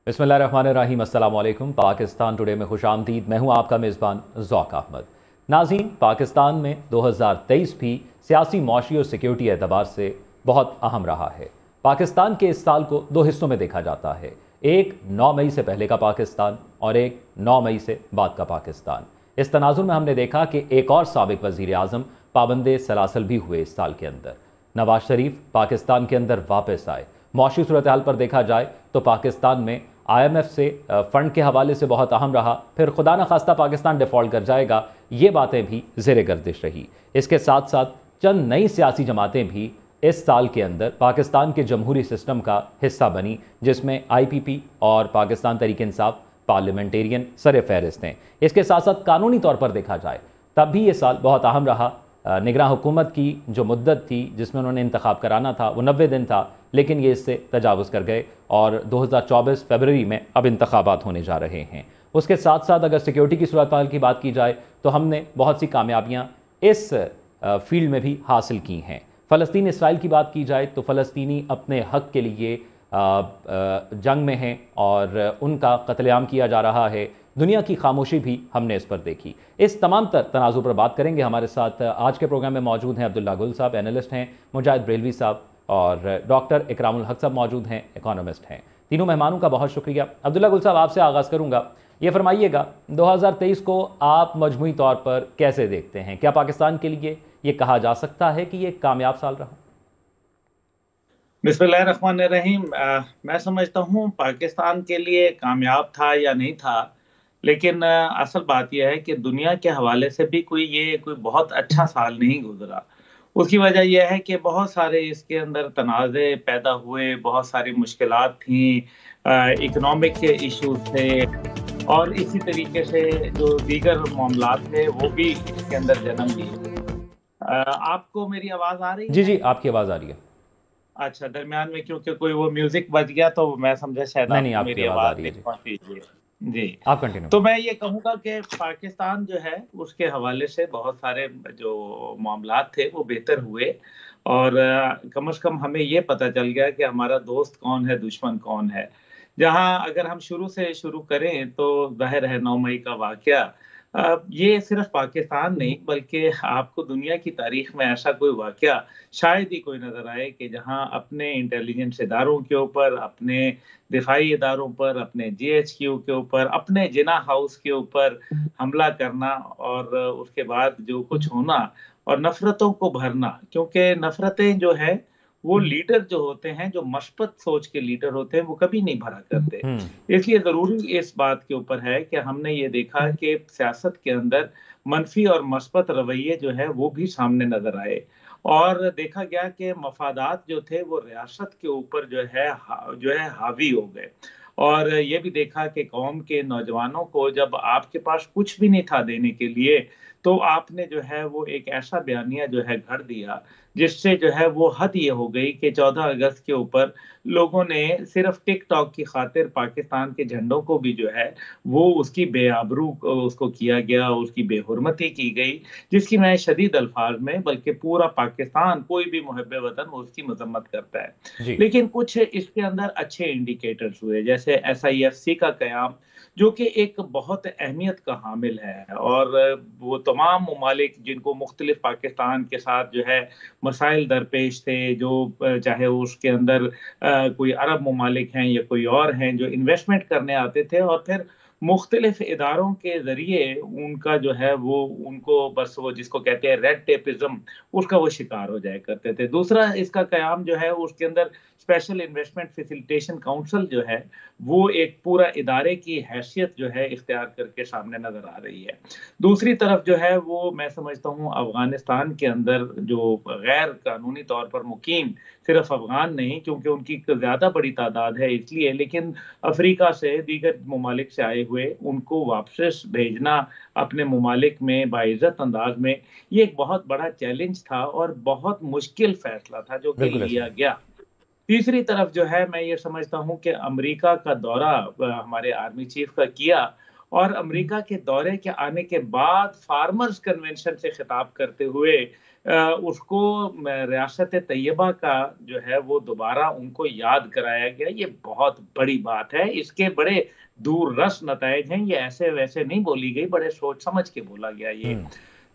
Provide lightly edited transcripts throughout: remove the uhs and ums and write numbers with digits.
बिस्मिल्लाहिर्रहमानिर्रहीम। अस्सलाम वालेकुम। पाकिस्तान टुडे में खुशामदीद। मैं हूं आपका मेज़बान ज़ौक अहमद। नाज़रीन, पाकिस्तान में 2023 भी सियासी, मौशी और सिक्योरिटी एतबार से बहुत अहम रहा है। पाकिस्तान के इस साल को दो हिस्सों में देखा जाता है, एक 9 मई से पहले का पाकिस्तान और एक 9 मई से बाद का पाकिस्तान। इस तनाजुर में हमने देखा कि एक और साबिक वज़ीर आज़म पाबंदे सलासल भी हुए इस साल के अंदर। नवाज शरीफ पाकिस्तान के अंदर वापस आए। मौशी सूरत हाल पर देखा जाए तो पाकिस्तान में IMF से फंड के हवाले से बहुत अहम रहा, फिर खुदा न खास्ता पाकिस्तान डिफ़ॉल्ट कर जाएगा, ये बातें भी ज़ेर गर्दिश रही। इसके साथ साथ चंद नई सियासी जमातें भी इस साल के अंदर पाकिस्तान के जमहूरी सिस्टम का हिस्सा बनी, जिसमें IPP और पाकिस्तान तहरीक इंसाफ पार्लियामेंटेरियन सर फहरिस्त हैं। इसके साथ साथ कानूनी तौर पर देखा जाए तब भी ये साल बहुत अहम रहा। निगरान हुकूमत की जो मुद्दत थी जिसमें उन्होंने इंतखाब कराना था वो 90 दिन था, लेकिन ये इससे तजावुज़ कर गए और 2024 फरवरी में अब इंतखाबात होने जा रहे हैं। उसके साथ साथ अगर सिक्योरिटी की सूरत हाल की बात की जाए तो हमने बहुत सी कामयाबियाँ इस फील्ड में भी हासिल की हैं। फ़लस्तीन इसराइल की बात की जाए तो फ़लस्तीनी अपने हक़ के लिए जंग में हैं और उनका कत्लेआम किया जा रहा है। दुनिया की खामोशी भी हमने इस पर देखी। इस तमाम तनाज़ुर पर बात करेंगे। हमारे साथ आज के प्रोग्राम में मौजूद हैं अब्दुल्ला गुल साहब, एनालिस्ट हैं, मुजाहिद ब्रेलवी साहब और डॉक्टर इकरामुल हक साहब मौजूद हैं, इकोनॉमिस्ट हैं। तीनों मेहमानों का बहुत शुक्रिया। अब्दुल्ला गुल साहब, आपसे आगाज़ करूँगा। ये फरमाइएगा 2023 को आप मजमूई तौर पर कैसे देखते हैं? क्या पाकिस्तान के लिए ये कहा जा सकता है कि ये कामयाब साल रहा? बिस्मिल्लाहिर्रहमानिर्रहीम। मैं समझता हूँ पाकिस्तान के लिए कामयाब था या नहीं था, लेकिन असल बात यह है कि दुनिया के हवाले से भी कोई बहुत अच्छा साल नहीं गुजरा। उसकी वजह यह है कि बहुत सारे इसके अंदर तनाज़े पैदा हुए, बहुत सारी मुश्किलात थीं, इकोनॉमिक इश्यूज थे और इसी तरीके से जो दीगर मामलात थे वो भी इसके अंदर जन्म लिए। आपको मेरी आवाज़ आ रही जी है? जी, आपकी आवाज़ आ रही है। अच्छा, दरमियान में क्योंकि कोई वो म्यूजिक बज गया तो मैं समझा शायद नहीं नहीं, आपको आपकी मेरी आवाज़ आ आवाज रही है। नहीं जी, पहुंची। जी जी। आप कंटिन्यू तो करें। मैं ये कहूंगा कि पाकिस्तान जो है उसके हवाले से बहुत सारे जो मामलात थे वो बेहतर हुए और कम से कम हमें ये पता चल गया कि हमारा दोस्त कौन है, दुश्मन कौन है। जहां अगर हम शुरू से शुरू करें तो जाहिर है 9 मई का वाकया ये सिर्फ पाकिस्तान नहीं बल्कि आपको दुनिया की तारीख में ऐसा कोई वाकया शायद ही कोई नजर आए कि जहां अपने इंटेलिजेंस इदारों के ऊपर, अपने दिफाई इदारों पर, अपने GHQ के ऊपर, अपने जिना हाउस के ऊपर हमला करना और उसके बाद जो कुछ होना और नफरतों को भरना, क्योंकि नफरतें जो है वो लीडर जो होते हैं, जो मस्बत सोच के लीडर होते हैं, वो कभी नहीं भरा करते। हम्म। इसलिए ज़रूरी इस बात के ऊपर है कि हमने ये देखा कि सियासत के अंदर मनफ़ी और मस्बत रवैये जो है वो भी सामने नज़र आए और देखा गया कि मफ़ादात जो थे वो रियासत के ऊपर जो है हावी हो गए। और ये भी देखा कि कौम के नौजवानों को जब आपके पास कुछ भी नहीं था देने के लिए, तो आपने जो है वो एक ऐसा बयानिया जो है गढ़ दिया, जिससे जो है वो हद ये हो गई कि 14 अगस्त के ऊपर लोगों ने सिर्फ टिकटॉक की खातिर पाकिस्तान के झंडों को भी जो है वो उसकी बेआबरू उसको किया गया, उसकी बेहुरमती की गई, जिसकी मैं शदीद अल्फाज में बल्कि पूरा पाकिस्तान, कोई भी मुहब्बे वतन उसकी मजम्मत करता है। जी। लेकिन कुछ इसके अंदर अच्छे इंडिकेटर्स हुए, जैसे SIFC का कयाम, जो कि एक बहुत अहमियत का हामिल है और वो तमाम ममालिक जिनको मुख्तलिफ पाकिस्तान के साथ जो है मसाइल दरपेश थे, जो चाहे उसके अंदर कोई अरब ममालिक हैं या कोई और हैं जो इन्वेस्टमेंट करने आते थे और फिर मुख्तलिफ इदारों के ज़रिए उनका जो है वो उनको बस वो जिसको कहते हैं रेड टेपिज्म, उसका वो शिकार हो जाया करते थे। दूसरा इसका क़याम जो है उसके अंदर स्पेशल इन्वेस्टमेंट फैसिलिटेशन काउंसिल जो है वो एक पूरा इदारे की हैसियत जो है इख्तियार करके सामने नज़र आ रही है। दूसरी तरफ जो है वो मैं समझता हूँ अफ़गानिस्तान के अंदर जो गैर कानूनी तौर पर मुकीम, सिर्फ अफ़गान नहीं क्योंकि उनकी ज़्यादा बड़ी तादाद है इसलिए, लेकिन अफ्रीका से, दीगर ममालिक से आए हुए उनको वापस भेजना अपने ममालिक में बाइज़्ज़त अंदाज में, ये एक बहुत बड़ा चैलेंज था और बहुत मुश्किल फैसला था जो कि बिल्कुल ऐसा लिया है। गया। तीसरी तरफ जो है मैं ये समझता हूँ कि अमेरिका का दौरा हमारे आर्मी चीफ का किया और अमेरिका के दौरे के आने के बाद फार्मर्स कन्वेंशन से खिताब करते हुए उसको रियासत तैयबा का जो है वो दोबारा उनको याद कराया गया। ये बहुत बड़ी बात है, इसके बड़े दूररस नताइज हैं, ये ऐसे वैसे नहीं बोली गई, बड़े सोच समझ के बोला गया ये।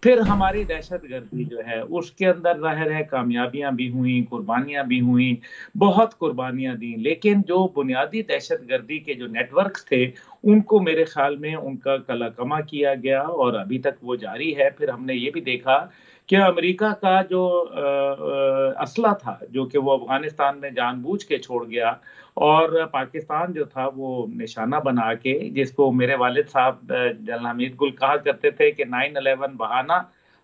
फिर हमारी दहशतगर्दी जो है उसके अंदर ज़ाहिर है कामयाबियां भी हुई, कुर्बानियां भी हुई, बहुत कुर्बानियां दी, लेकिन जो बुनियादी दहशतगर्दी के जो नेटवर्क्स थे उनको मेरे ख्याल में उनका कलाकमा किया गया और अभी तक वो जारी है। फिर हमने ये भी देखा कि अमेरिका का जो असला था जो कि वो अफगानिस्तान में जानबूझ के छोड़ गया और पाकिस्तान जो था वो निशाना बना के, जिसको मेरे वालिद साहब जनरल हमीद गुल कहा करते थे कि 9/11 बहाना,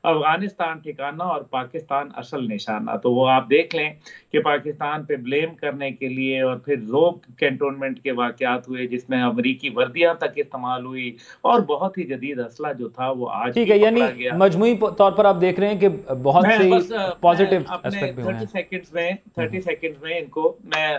अफगानिस्तान ठिकाना और पाकिस्तान असल निशाना। तो वो आप देख लें कि पाकिस्तान पे ब्लेम करने के लिए और फिर रोब कैंटोनमेंट के वाकयात हुए जिसमें अमरीकी वर्दियां तक इस्तेमाल हुई और बहुत ही जदीद असला जो था वो आज ठीक भी है, यानी पकड़ा गया। मजमूई तौर पर आप देख रहे हैं कि बहुत मैं से बस मैं पॉजिटिव अपने एस्पेक्ट भी हुए हैं। 30 सेकंड्स में इनको मैं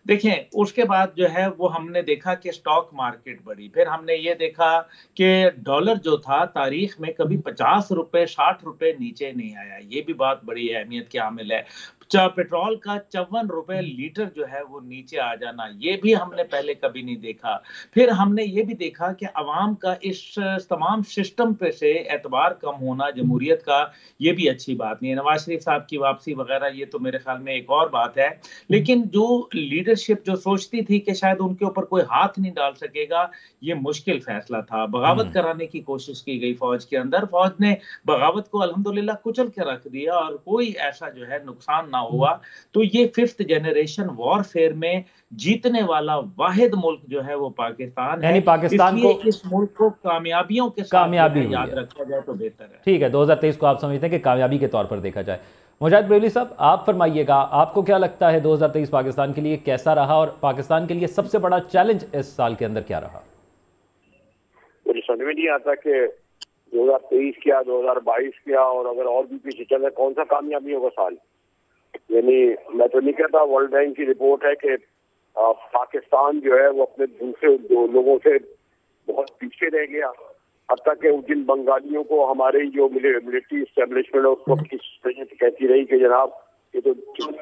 देखें, उसके बाद जो है वो हमने देखा कि स्टॉक मार्केट बढ़ी। फिर हमने ये देखा कि डॉलर जो था तारीख में कभी 50 रुपए 60 रुपए नीचे नहीं आया, ये भी बात बड़ी अहमियत की हामिल है। पेट्रोल का 54 रुपए लीटर जो है वो नीचे आ जाना, ये भी हमने पहले कभी नहीं देखा। फिर हमने ये भी देखा कि अवाम का इस तमाम सिस्टम पे से एतबार कम होना जमहूरियत का, ये भी अच्छी बात नहीं है। नवाज शरीफ साहब की वापसी वगैरह ये तो मेरे ख्याल में एक और बात है, लेकिन जो लीडरशिप जो सोचती थी कि शायद उनके ऊपर कोई हाथ नहीं डाल सकेगा, ये मुश्किल फैसला था। बगावत कराने की कोशिश की गई फौज के अंदर, फौज ने बगावत को अल्हम्दुलिल्लाह कुचल के रख दिया और कोई ऐसा जो है नुकसान ना हुआ। तो ये 5th जनरेशन वॉरफेयर में जीतने वाला वाहिद मुल्क जो है वो पाकिस्तान है, यानी पाकिस्तान इसलिए को इस मुल्क को कामयाबियों के साथ जो कामयाबी है हुई याद है। रखा जाए तो बेहतर है। ठीक है, 2023 को आप समझते हैं कि कामयाबी के तौर पर देखा जाए। मुजाहिद बरेलवी साहब, आप फरमाइएगा, आपको क्या लगता है 2023 पाकिस्तान के लिए कैसा रहा और पाकिस्तान के लिए सबसे बड़ा चैलेंज इस साल के अंदर क्या रहा? मुझे समझ में नहीं आता कि 2023 क्या, 2022 क्या, और अगर और भी पीछे चले कौन सा कामयाबी होगा साल। यानी मैं तो नहीं कहता, वर्ल्ड बैंक की रिपोर्ट है कि पाकिस्तान जो है वो अपने दूसरे लोगों से बहुत पीछे रह गया। हत्ता कि जिन बंगालियों को हमारे जो मिलिट्री एस्टेब्लिशमेंट है उसको कहती रही कि जनाब ये तो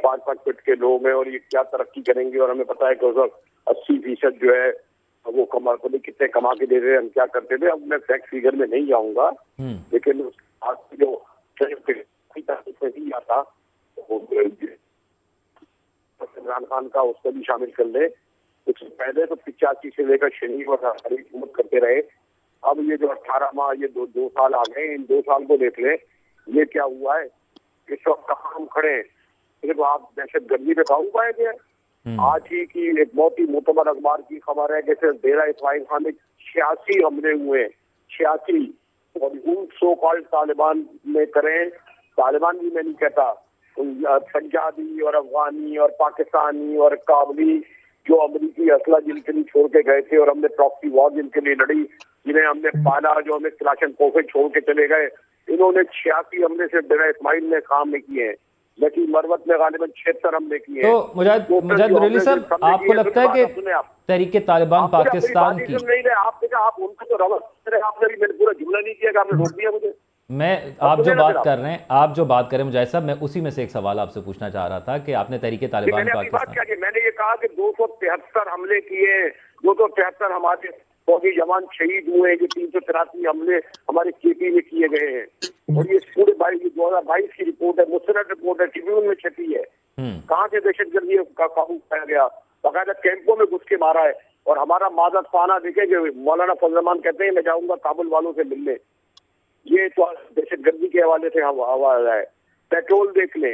5-5 फीट के लोग हैं और ये क्या तरक्की करेंगे, और हमें पता है कि उस वक्त 80% जो है वो कितने कमा के दे रहे हैं, हम क्या करते थे। अब मैं फैक्ट फिगर में नहीं जाऊंगा, लेकिन जो नहीं आता इमरान खान का उसको भी शामिल कर ले। उससे पहले तो 85 से लेकर शरीफ और हमारी हुकूमत करते रहे। अब ये जो 18 माह, ये दो साल आ गए, इन 2 साल को देख ले, ये क्या हुआ है। इस वक्त कहाँ हम खड़े हैं, सिर्फ आप दहशतगर्दी पे काबू पाएंगे। आज ही की एक बहुत ही मोतबर अखबार की खबर है कि सिर्फ डेरा इस्माइल खान में 86 हमले हुए, 86, और उन सो कॉल्ड तालिबान में करें, तालिबान भी मैं नहीं कहता, पंजाबी और अफगानी और पाकिस्तानी और काबली जो अमरीकी असला जिनके लिए छोड़ के गए थे और हमने प्रॉक्सी वॉर जिनके लिए लड़ी, जिन्हें हमने पाला, जो हमें क्लाशन कोफे छोड़ के चले गए, इन्होंने 86 हमले से डेरा इस्माइल में काम में किए हैं, लेकिन मरवत में गालिबन 76 हमले किए हैं। तो मुजाहिद बरेलवी साहब, आपको लगता है कि तहरीके तालिबान पाकिस्तान की, आप उनको तो रवत, आपने भी मेरे पूरा जुमला नहीं किया, आपने रोक दिया मुझे। मैं आप जो बात कर रहे हैं, आप जो बात करें मुजाहिद साहब, मैं उसी में से एक सवाल आपसे पूछना चाह रहा था कि आपने तहरीके तालिबान पाकिस्तान, मैंने ये कहा कि 273 हमले किए, 273 हमारे फौजी जवान शहीद हुए, जो 383 हमले हमारे केपी में किए गए हैं, और ये पूरे 2022 की रिपोर्ट है, मुस्तनद रिपोर्ट है, ट्रिब्यून में छपी है। कहाँ से दहशतगर्दी का काबू पाया गया, बाकायदा कैंपों में घुस के मारा है। और हमारा मादत खाना देखे जो मौलाना फजलमान कहते हैं मैं जाऊंगा काबुल वालों से मिलने, ये तो दहशतगर्दी के हवाले से हवाला है। पेट्रोल देख ले,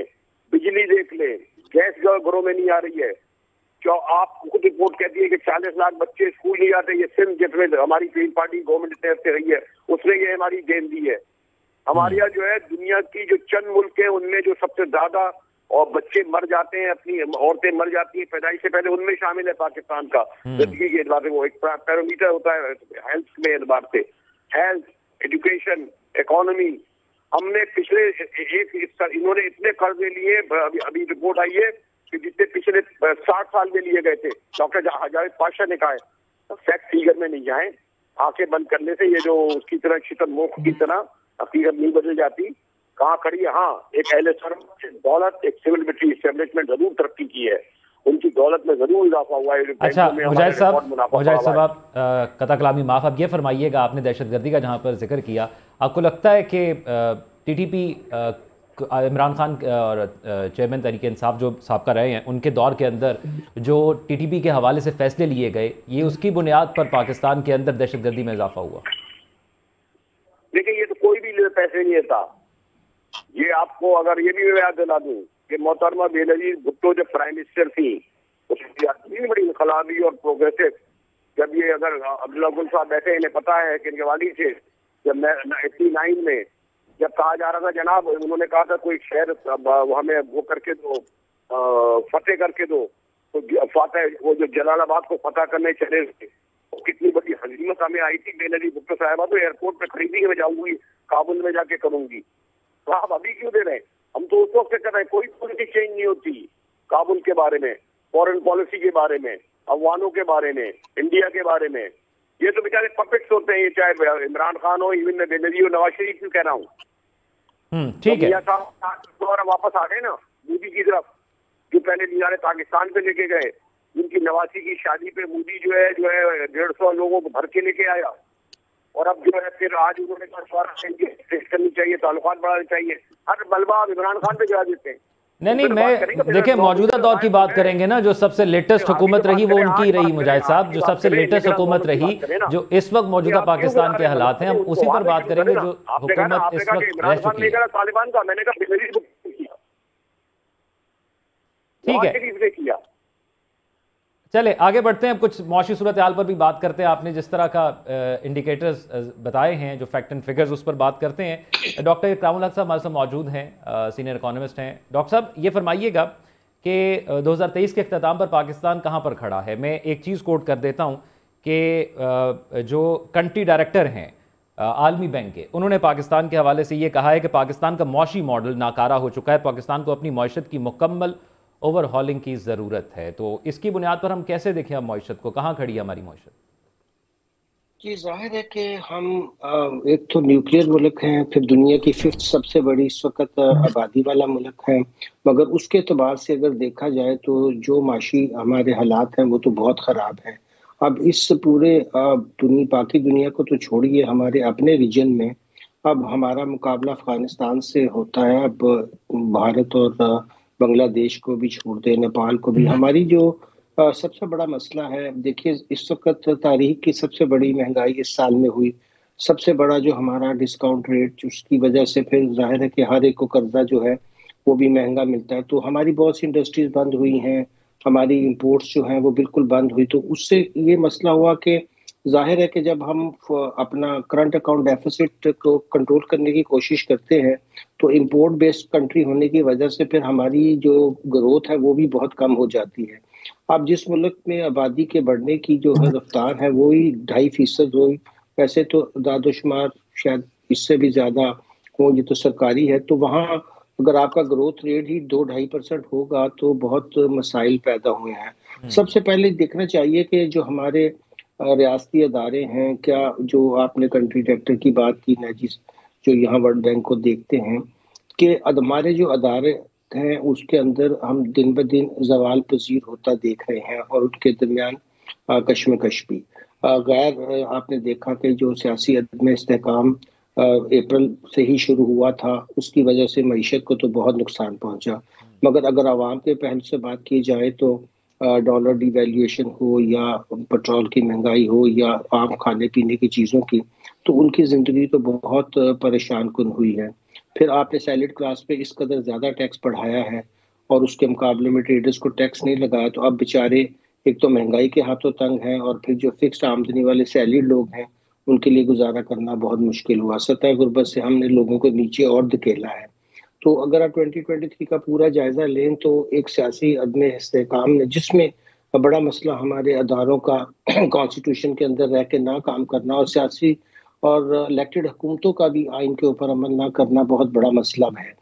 बिजली देख ले, गैस घरों में नहीं आ रही है। जो आप खुद रिपोर्ट कहती है कि 40 लाख बच्चे स्कूल नहीं जाते, ये सिंध जिसमें हमारी ग्रीन पार्टी गवर्नमेंट से रही है उसने ये हमारी गेंद दी है। हमारे यहाँ जो है दुनिया की जो चंद मुल्क है उनमें जो सबसे ज्यादा और बच्चे मर जाते हैं, अपनी औरतें मर जाती है पैदाइश से पहले, उनमें शामिल है पाकिस्तान का। जिंदगी के एतबार से वो एक पैरामीटर होता है हेल्थ में एतबार से, हेल्थ, एजुकेशन, इकोनॉमी। हमने पिछले इन्होंने इतने कर्जे लिए, अभी रिपोर्ट आई है कि जितने पिछले 60 साल में लिए गए थे। डॉक्टर हजारे पाशाह ने कहा है फैक्ट फिगर में नहीं जाए, आंखें बंद करने से ये जो उसकी तरह शीतल मुख की तरह हकीकत नहीं बदल जाती। कहाँ खड़ी है? हाँ, एक अहले दौलत, एक सिविल मिलिट्री एस्टेब्लिशमेंट जरूर तरक्की की है, उनकी दौलत में जरूर इजाफा हुआ है। अच्छा मुजाहिद साहब आप कता कलामी माफ, आप ये फरमाइएगा, आपने दहशतगर्दी का जहाँ पर जिक्र किया, आपको लगता है कि टीटीपी इमरान खान और चेयरमैन तहरीक इंसाफ जो साहब का रहे हैं, उनके दौर के अंदर जो टीटीपी के हवाले से फैसले लिए गए, ये उसकी बुनियाद पर पाकिस्तान के अंदर दहशतगर्दी में इजाफा हुआ? देखिए, ये तो कोई भी पैसे नहीं था। ये आपको अगर ये भी मैं याद दिला दूं कि मोहतरमा बेनजीर भुट्टो जब प्राइम मिनिस्टर थी, उसकी इतनी बड़ी इनकलाबी और प्रोग्रेसिव, जब ये अगर अब्दुल्ला गुल साहब बैठे, इन्हें पता है कि इनके वाली से जब 89 में जब कहा जा रहा था, जनाब उन्होंने कहा था कोई शहर हमें वो करके दो, फतेह करके दो, तो फतेह वो जो जलालाबाद को फतेह करने चले थे, कितनी बड़ी हजीमत हमें आई थी। बेनजीर भुट्टो साहबा तो एयरपोर्ट पे खरीदी कि मैं जाऊंगी, काबुल में जाके करूंगी, तो आप अभी क्यों दे रहे हैं? हम तो उस वक्त से कर रहे हैं। कोई पॉलिसी चेंज नहीं होती काबुल के बारे में, फॉरेन पॉलिसी के बारे में, अफवानों के बारे में, इंडिया के बारे में। ये तो बेचारे पपेट्स होते हैं, ये चाहे इमरान खान हो, इवन मैं बेनजीर नवाज शरीफ क्यों कह रहा हूँ। ठीक है, दोबारा वापस आ गए ना मोदी की तरफ, जो पहले निजारे पाकिस्तान पे लेके गए, जिनकी नवासी की शादी पे मोदी जो है 150 लोगों को भर के लेके आया, और अब जो है फिर आज उन्होंने करनी चाहिए, ताल्लुकात बढ़ाने चाहिए। हर बलबा आप इमरान खान पे गिरा देते हैं। नहीं, मैं देखिए मौजूदा दौर की बात करेंगे ना, जो सबसे लेटेस्ट हुकूमत रही वो उनकी रही मुजाहिद साहब, जो सबसे लेटेस्ट हुकूमत रही, जो इस वक्त मौजूदा पाकिस्तान के हालात हैं, हम उसी पर बात करेंगे जो हुकूमत इस वक्त रह चुकी है। तालिबान का मैंने कहा ठीक है, चले आगे बढ़ते हैं। अब कुछ मौशी सूरत हाल पर भी बात करते हैं। आपने जिस तरह का इंडिकेटर्स बताए हैं, जो फैक्ट एंड फिगर्स, उस पर बात करते हैं। डॉक्टर इकरामुल हक साहब हमारे साथ मौजूद हैं, सीनियर इकोनॉमिस्ट हैं। डॉक्टर साहब ये फरमाइएगा कि 2023 के अख्ताम पर पाकिस्तान कहाँ पर खड़ा है। मैं एक चीज़ कोट कर देता हूँ कि जो कंट्री डायरेक्टर हैं आलमी बैंक के, उन्होंने पाकिस्तान के हवाले से ये कहा है कि पाकिस्तान का मौशी मॉडल नाकारा हो चुका है, पाकिस्तान को अपनी मईशत की मुकम्मल ओवरहॉलिंग की ज़रूरत है। तो इसकी बुनियाद पर हम कैसे देखें अब मईशत को, कहाँ खड़ी है हमारी मईशत? जी जाहिर है कि हम एक तो न्यूक्लियर मुल्क हैं, फिर दुनिया की 5th सबसे बड़ी इस वक्त आबादी वाला मुल्क है, मगर उसके एतबार से अगर देखा जाए तो जो माशी हमारे हालात हैं वो तो बहुत ख़राब हैं। अब इस पूरे बाकी दुनिया को तो छोड़िए, हमारे अपने रीजन में अब हमारा मुकाबला अफगानिस्तान से होता है, अब भारत और बांग्लादेश को भी छोड़ दे, नेपाल को भी। हमारी जो सबसे बड़ा मसला है, देखिए इस वक्त तारीख की सबसे बड़ी महंगाई इस साल में हुई, सबसे बड़ा जो हमारा डिस्काउंट रेट, उसकी वजह से फिर जाहिर है कि हर एक को कर्जा जो है वो भी महंगा मिलता है। तो हमारी बहुत सी इंडस्ट्रीज बंद हुई हैं, हमारी इंपोर्ट्स जो हैं वो बिल्कुल बंद हुई। तो उससे ये मसला हुआ कि जाहिर है कि जब हम अपना करंट अकाउंट डेफिसिट को कंट्रोल करने की कोशिश करते हैं तो इंपोर्ट बेस्ड कंट्री होने की वजह से फिर हमारी जो ग्रोथ है वो भी बहुत कम हो जाती है। अब जिस मुल्क में आबादी के बढ़ने की जो है रफ्तार है वो ही 2.5% हुई, वैसे तो दादोशुमार शायद इससे भी ज़्यादा हो, ये तो सरकारी है। तो वहाँ अगर आपका ग्रोथ रेट ही 2-2.5% होगा तो बहुत मसाइल पैदा हुए हैं। सबसे पहले देखना चाहिए कि जो हमारे रियासती अदारे हैं, क्या जो आपने कंट्री डायरेक्टर की बात की ना, जो यहाँ वर्ल्ड बैंक को देखते हैं कि हमारे जो अदारे हैं उसके अंदर हम दिन ब दिन जवाल पजीर होता देख रहे हैं, और उनके दरमियान कशमकश भी। गैर आपने देखा कि जो सियासी अदम इस्तेहकाम अप्रैल से ही शुरू हुआ था, उसकी वजह से मईशत को तो बहुत नुकसान पहुंचा। मगर अगर आवाम के पहल से बात की जाए तो डॉलर डिवैल्यूएशन हो या पेट्रोल की महंगाई हो या आम खाने पीने की चीज़ों की, तो उनकी ज़िंदगी तो बहुत परेशान कुन हुई है। फिर आपने सैलिड क्लास पे इस कदर ज़्यादा टैक्स बढ़ाया है और उसके मुकाबले में ट्रेडर्स को टैक्स नहीं लगाया, तो अब बेचारे एक तो महंगाई के हाथों तंग हैं, और फिर जो फिक्स्ड आमदनी वाले सैलिड लोग हैं उनके लिए गुजारा करना बहुत मुश्किल हुआ। सतह गुर्बत से हमने लोगों को नीचे और धकेला है। तो अगर आप 2023 का पूरा जायजा लें तो एक सियासी अदम इस्तेहकाम ने, जिसमें बड़ा मसला हमारे अदारों का कॉन्स्टिट्यूशन के अंदर रह के ना काम करना, और सियासी और इलेक्टेड हुकूमतों का भी आइन के ऊपर अमल ना करना बहुत बड़ा मसला है।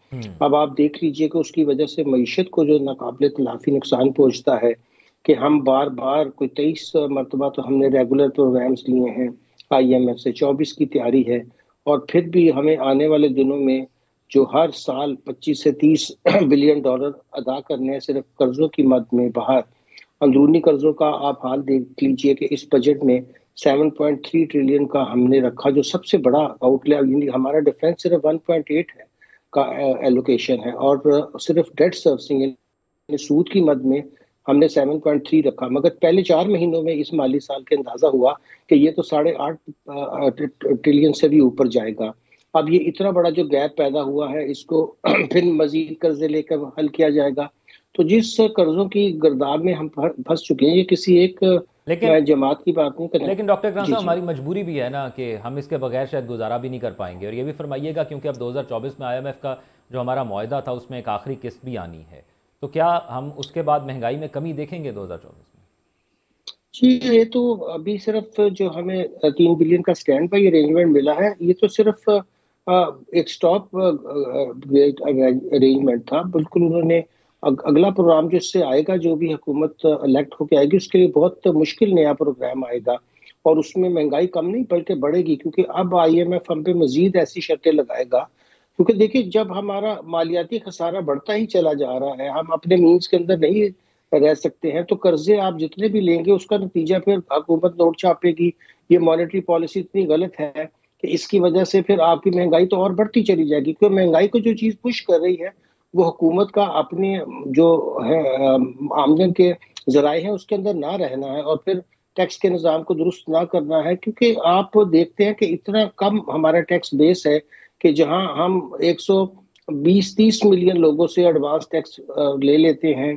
अब आप देख लीजिए कि उसकी वजह से मईशत को जो नाकाबिले तलाफी नुकसान पहुँचता है कि हम बार बार कोई 23 मरतबा तो हमने रेगुलर प्रोग्राम्स लिए हैं, IMF से 24 की तैयारी है, और फिर भी हमें आने वाले दिनों में जो हर साल 25 से 30 बिलियन डॉलर अदा करने हैं सिर्फ कर्जों की मद में बाहर। अंदरूनी कर्जों का आप हाल देख लीजिए कि इस बजट में 7.3 ट्रिलियन का हमने रखा, जो सबसे बड़ा आउटले। हमारा डिफेंस सिर्फ 1.8 है का एलोकेशन है, और सिर्फ डेट सर्विसिंग सूद की मद में हमने 7.3 रखा। मगर पहले 4 महीनों में इस माली साल के अंदाजा हुआ कि ये तो 8.5 ट्रिलियन से भी ऊपर जाएगा। अब ये इतना बड़ा जो गैप पैदा हुआ है, इसको फिर मजीद कर्जे लेकर हल किया जाएगा। तो जिस कर्जों की गर्दान में हम फंस चुके हैं, ये किसी एक जमात की बात नहीं करें। लेकिन डॉक्टर इकराम साहब, हमारी मजबूरी भी है ना कि हम इसके बगैर शायद गुजारा भी नहीं कर पाएंगे। और ये भी फरमाइएगा, क्योंकि अब 2024 में IMF का जो हमारा मुआहदा था उसमें एक आखिरी किस्त भी आनी है, तो क्या हम उसके बाद महंगाई में कमी देखेंगे 2024 में? जी, ये तो अभी सिर्फ जो हमें 3 बिलियन का स्टैंड बाई अरेंजमेंट मिला है, ये तो सिर्फ एक स्टॉप अरेंजमेंट था। बिल्कुल उन्होंने अगला प्रोग्राम जो इससे आएगा, जो भी हुकूमत इलेक्ट होकर आएगी, उसके लिए बहुत मुश्किल नया प्रोग्राम आएगा, और उसमें महंगाई कम नहीं बल्कि बढ़ेगी, क्योंकि अब IMF हम पे मजीद ऐसी शर्तें लगाएगा। क्योंकि देखिए, जब हमारा मालियाती खसारा बढ़ता ही चला जा रहा है, हम अपने मीन्स के अंदर नहीं रह सकते हैं, तो कर्जे आप जितने भी लेंगे उसका नतीजा फिर हुकूमत नोट छापेगी। ये मॉनेटरी पॉलिसी इतनी गलत है कि इसकी वजह से फिर आपकी महंगाई तो और बढ़ती चली जाएगी। क्योंकि महंगाई को जो चीज पुश कर रही है वो हुकूमत का अपने जो है आमदन के जराए हैं उसके अंदर ना रहना है, और फिर टैक्स के निज़ाम को दुरुस्त ना करना है। क्योंकि आप देखते हैं कि इतना कम हमारा टैक्स बेस है कि जहां हम 120-30 मिलियन लोगों से एडवांस टैक्स ले लेते हैं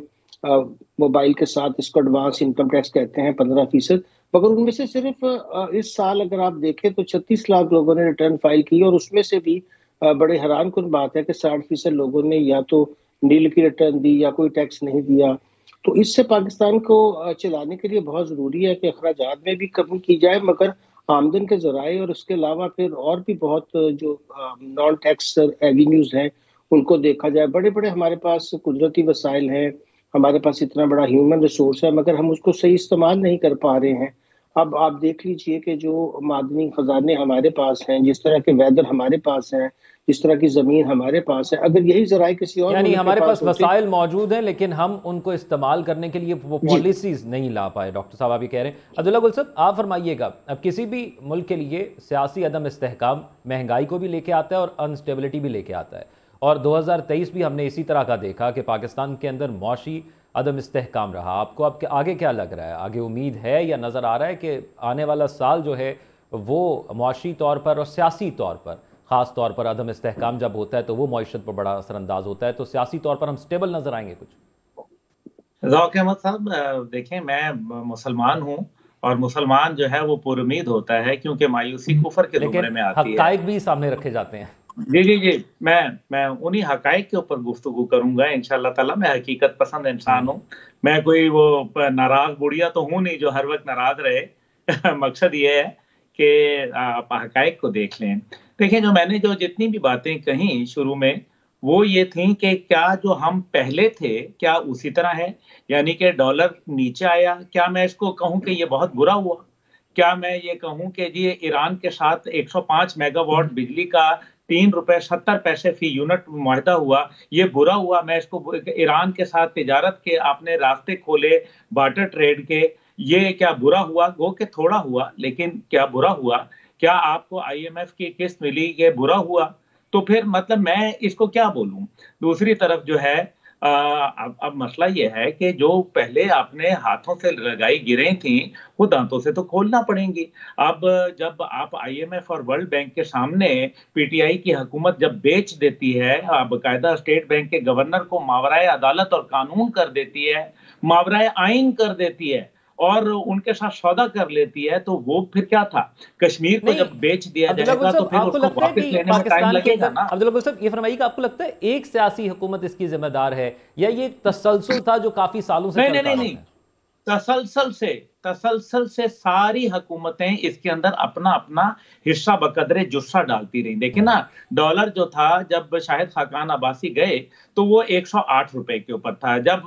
मोबाइल के साथ, इसको एडवांस इनकम टैक्स कहते हैं 15%। मगर उनमें से सिर्फ इस साल अगर आप देखें तो 36 लाख लोगों ने रिटर्न फाइल की, और उसमें से भी बड़े हैरान कुन बात है कि 60% लोगों ने या तो नील की रिटर्न दी या कोई टैक्स नहीं दिया। तो इससे पाकिस्तान को चलाने के लिए बहुत ज़रूरी है कि अखराजात में भी कमी की जाए, मगर आमदन के जराए और उसके अलावा फिर और भी बहुत जो नॉन टैक्स एवेन्यूज हैं उनको देखा जाए। बड़े बड़े हमारे पास कुदरती वसाइल हैं, हमारे पास इतना बड़ा ह्यूमन रिसोर्स है, मगर हम उसको सही इस्तेमाल नहीं कर पा रहे हैं। अब आप देख लीजिए कि जो मादनी खजाने हमारे पास हैं, जिस तरह के वेदर हमारे पास हैं, जिस तरह की जमीन हमारे पास है, अगर यही जराए किसी और यानी हमारे पास वसाइल मौजूद हैं, लेकिन हम उनको इस्तेमाल करने के लिए वो पॉलिसीज नहीं ला पाए। डॉक्टर साहब आप ये कह रहे हैं। अब्दुल्ला गुल साहब, आप फरमाइएगा, अब किसी भी मुल्क के लिए सियासी अदम इस्तेहकाम महंगाई को भी लेके आता है और अनस्टेबिलिटी भी लेके आता है, और 2023 भी हमने इसी तरह का देखा कि पाकिस्तान के अंदर मौशी अदम इस्तेहकाम रहा। आपको अब आगे क्या लग रहा है? आगे उम्मीद है या नज़र आ रहा है कि आने वाला साल जो है वो मौशी तौर पर और सियासी तौर पर, ख़ास तौर पर अदम इस्तेहकाम जब होता है तो वो मईशत पर बड़ा असरअंदाज होता है, तो सियासी तौर पर हम स्टेबल नज़र आएंगे कुछ? ज़ौक़ अहमद साहब, देखें, मैं मुसलमान हूँ और मुसलमान जो है वो पुरुमीद होता है, क्योंकि मायूसी कुफर के ज़ुमरे में आती है। हक़ाइक़ भी सामने रखे जाते हैं। जी जी जी, मैं उन्हीं हक़ाइक़ के ऊपर गुफ्तगू करूंगा इंशाअल्लाह ताला। मैं हकीकत पसंद इंसान हूँ, मैं कोई वो नाराज बुढ़िया तो हूँ नहीं जो हर वक्त नाराज रहे। मकसद ये है कि आप हक़ाइक़ को देख लें। देखिए, जो मैंने जो जितनी भी बातें कही शुरू में, वो ये थी कि क्या जो हम पहले थे क्या उसी तरह है, यानी कि डॉलर नीचे आया। क्या मैं इसको कहूँ कि ये बहुत बुरा हुआ? क्या मैं ये कहूँ कि जी ईरान के साथ 105 मेगावाट बिजली का 3 रुपए 70 पैसे फी यूनिट मुआहदा हुआ, ये बुरा हुआ? मैं इसको ईरान के साथ तिजारत के आपने रास्ते खोले बार्टर ट्रेड के, ये क्या बुरा हुआ? गो के थोड़ा हुआ, लेकिन क्या बुरा हुआ? क्या आपको IMF की किस्त मिली, ये बुरा हुआ? तो फिर मतलब मैं इसको क्या बोलूं? दूसरी तरफ जो है अब मसला ये है कि जो पहले आपने हाथों से लगाई गिरें थी, वो दांतों से तो खोलना पड़ेंगी। अब जब आप IMF और वर्ल्ड बैंक के सामने PTI की हुकूमत जब बेच देती है, बाकायदा स्टेट बैंक के गवर्नर को मावराए अदालत और कानून कर देती है, मावराए आइन कर देती है और उनके साथ सौदा कर लेती है, तो वो फिर क्या था? कश्मीर को जब बेच दिया जाएगा तो फिर उसको वापस लेने में टाइम लगेगा ना। अब्दुल्ला गुल साहब, ये फरमाइएगा, आपको लगता है एक सियासी हुकूमत इसकी जिम्मेदार है या ये तसलसल था जो काफी सालों से नहीं, तसलसल से तसलसल से सारी हुकूमतें इसके अंदर अपना अपना हिस्सा बकदरे जुस्सा डालती रही। देखिए ना, डॉलर जो था जब शाहिद खाकान अब्बासी गए तो वो 108 रुपए के ऊपर था। जब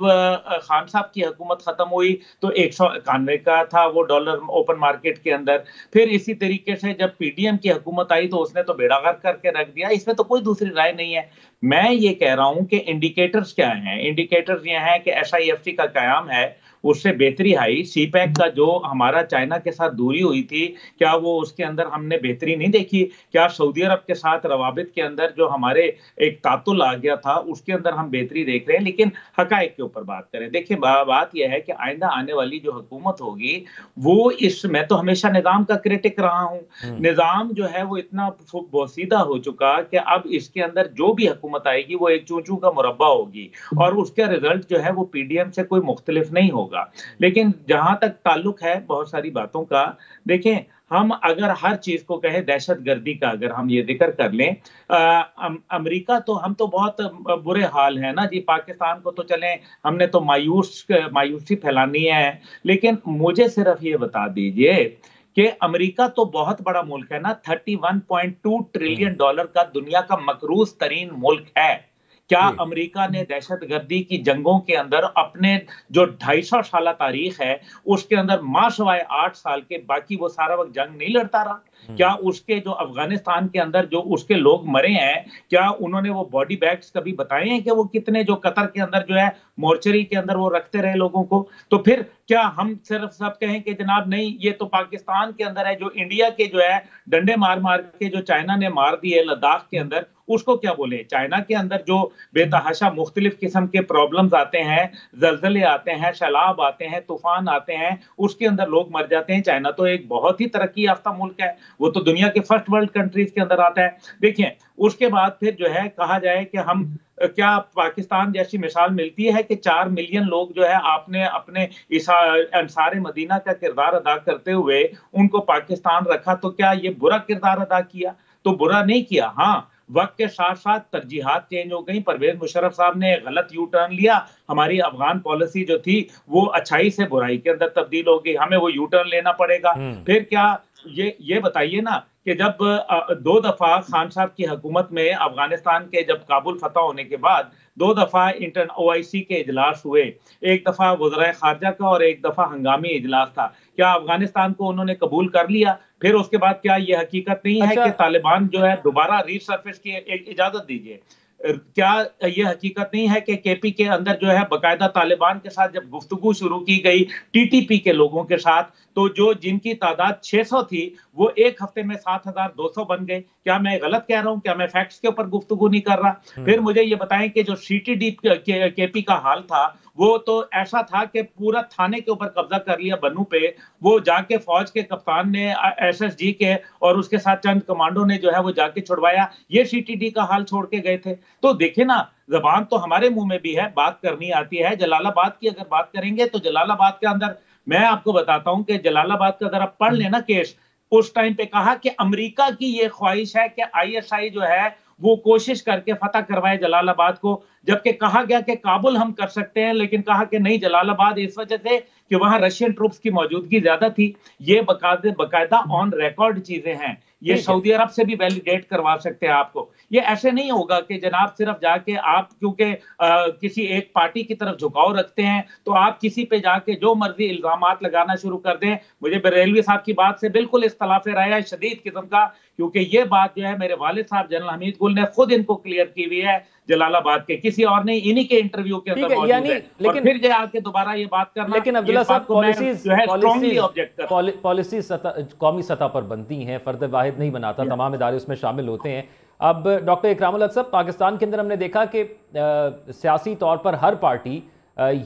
खान साहब की हुकूमत खत्म हुई तो 191 का था वो डॉलर ओपन मार्केट के अंदर। फिर इसी तरीके से जब पीडीएम की हुकूमत आई तो उसने तो बेड़ा गर्क करके रख दिया। इसमें तो कोई दूसरी राय नहीं है। मैं ये कह रहा हूं कि इंडिकेटर्स क्या हैं? इंडिकेटर्स ये हैं कि एसआईएफसी का कयाम है, उससे बेहतरी आई। सीपैक का जो हमारा चाइना के साथ दूरी हुई थी, क्या वो उसके अंदर हमने बेहतरी नहीं देखी? क्या सऊदी अरब के साथ रवाबित के अंदर जो हमारे एक तातुल आ गया था उसके अंदर हम बेहतरी देख रहे हैं? लेकिन हकायक के ऊपर बात करें, देखिए बात यह है कि आइंदा आने वाली जो हुकूमत होगी वो मैं तो हमेशा निजाम का क्रिटिक रहा हूं। निजाम जो है वो इतना बोसीदा हो चुका कि अब इसके अंदर जो भी हुकूमत आएगी वो एक चूचू का मुरब्बा होगी और उसका रिजल्ट जो है वो पीडीएम से कोई मुख्तलिफ नहीं होगा। लेकिन जहां तक ताल्लुक है बहुत सारी बातों का, देखें, हम अगर हर चीज को कहें दहशतगर्दी का अगर हम ये जिक्र कर लें, अमेरिका तो हम तो बहुत बुरे हाल है ना जी। पाकिस्तान को तो चलें, हमने तो मायूसी फैलानी है, लेकिन मुझे सिर्फ ये बता दीजिए कि अमेरिका तो बहुत बड़ा मुल्क है ना, 31.2 ट्रिलियन डॉलर का दुनिया का मकरूज तरीन मुल्क है। क्या अमेरिका ने दहशतगर्दी की जंगों के अंदर अपने जो 250 साल तारीख है उसके अंदर माशवाए 8 साल के बाकी वो सारा वक्त जंग नहीं लड़ता रहा? क्या उसके जो अफगानिस्तान के अंदर जो उसके लोग मरे हैं, क्या उन्होंने वो बॉडी बैग्स कभी बताए हैं कि वो कितने, जो कतर के अंदर जो है मोर्चरी के अंदर वो रखते रहे लोगों को? तो फिर क्या हम सिर्फ सब कहें कि जनाब नहीं ये तो पाकिस्तान के अंदर है, जो इंडिया के जो है डंडे मार मार के जो चाइना ने मार दिए लद्दाख के अंदर, उसको क्या बोले? चाइना के अंदर जो बेतहाशा मुख्तलिफ किस्म के प्रॉब्लम्स आते हैं, जलजले आते हैं, सैलाब आते हैं, तूफान आते हैं, उसके अंदर लोग मर जाते हैं। चाइना तो एक बहुत ही तरक्की याफ्ता मुल्क है, वो तो दुनिया के फर्स्ट वर्ल्ड कंट्रीज के अंदर आता है। देखिए, उसके बाद फिर जो है कहा जाए कि हम क्या पाकिस्तान जैसी मिसाल मिलती है कि 4 मिलियन लोग जो है आपने अपने अंसारे मदीना का किरदार अदा करते हुए उनको पाकिस्तान रखा, तो क्या ये बुरा किरदार अदा किया? तो बुरा नहीं किया। हाँ, वक्त के साथ साथ तरजीहात चेंज हो गई। परवेज मुशर्रफ साहब ने गलत यू टर्न लिया, हमारी अफगान पॉलिसी जो थी वो अच्छाई से बुराई के अंदर तब्दील हो गई, हमें वो यू टर्न लेना पड़ेगा। फिर क्या ये बताइए ना कि जब 2 दफा खान साहब की हुकूमत में अफगानिस्तान के जब काबुल फतह होने के बाद 2 दफा OIC के इजलास हुए, एक दफा वज़राए खारजा का और एक दफा हंगामी इजलास था, क्या अफगानिस्तान को उन्होंने कबूल कर लिया? फिर उसके बाद क्या ये हकीकत नहीं है कि तालिबान जो है दोबारा रीसर्फेस की एक इजाजत दीजिए, क्या ये हकीकत नहीं है कि केपी के अंदर जो है बाकायदा तालिबान के साथ जब गुफ्तगू शुरू की गई टीटीपी के लोगों के साथ, तो जो जिनकी तादाद 600 थी वो एक हफ्ते में 7200 बन गए? क्या मैं गलत कह रहा हूं? क्या मैं फैक्ट्स के ऊपर गुफ्तगू नहीं कर रहा? फिर मुझे ये बताएं कि जो CTD केपी का हाल था वो तो ऐसा था कि पूरा थाने के ऊपर कब्जा कर लिया बन्नू पे। वो जाके फौज के कप्तान ने SSG के और उसके साथ चंद कमांडो ने जो है वो जाके छुड़वाया। ये CTD का हाल छोड़ के गए थे। तो देखिए ना, जबान तो हमारे मुंह में भी है, बात करनी आती है। जलालाबाद की अगर बात करेंगे तो जलालाबाद के अंदर मैं आपको बताता हूं कि जलालाबाद का जरा पढ़ लेना केस, उस टाइम पे कहा कि अमेरिका की ये ख्वाहिश है कि ISI जो है वो कोशिश करके फतह करवाए जलालाबाद को, जबकि कहा गया कि काबुल हम कर सकते हैं, लेकिन कहा कि नहीं जलालाबाद, इस वजह से कि वहां रशियन ट्रूप्स की मौजूदगी ज्यादा थी। ये बकायदा ऑन रिकॉर्ड चीजें हैं, ये सऊदी अरब से भी वैलिडेट करवा सकते हैं आपको। ये ऐसे नहीं होगा कि जनाब सिर्फ जाके आप क्योंकि किसी एक पार्टी की तरफ झुकाव रखते हैं तो आप किसी पे जाके जो मर्जी इल्जामात लगाना शुरू कर दें। मुझे बरेलवी साहब की बात से बिल्कुल इख्तलाफ राय है शदीद किस्म का, क्योंकि ये बात जो है मेरे वालिद साहब जनरल हमीद गुल ने खुद इनको क्लियर की हुई है जलालाबाद के, किसी और ने, इन्हीं के इंटरव्यू के अंदर मौजूद है। और फिर जो आके दोबारा ये बात करना, लेकिन अब्दुल्ला साहब पॉलिसी कौमी सतह पर बनती हैं, फर्द वाहिद नहीं बनाता, तमाम इदारे उसमें शामिल होते हैं। अब डॉक्टर इकरामुल हक साहब, पाकिस्तान के अंदर हमने देखा कि सियासी तौर पर हर पार्टी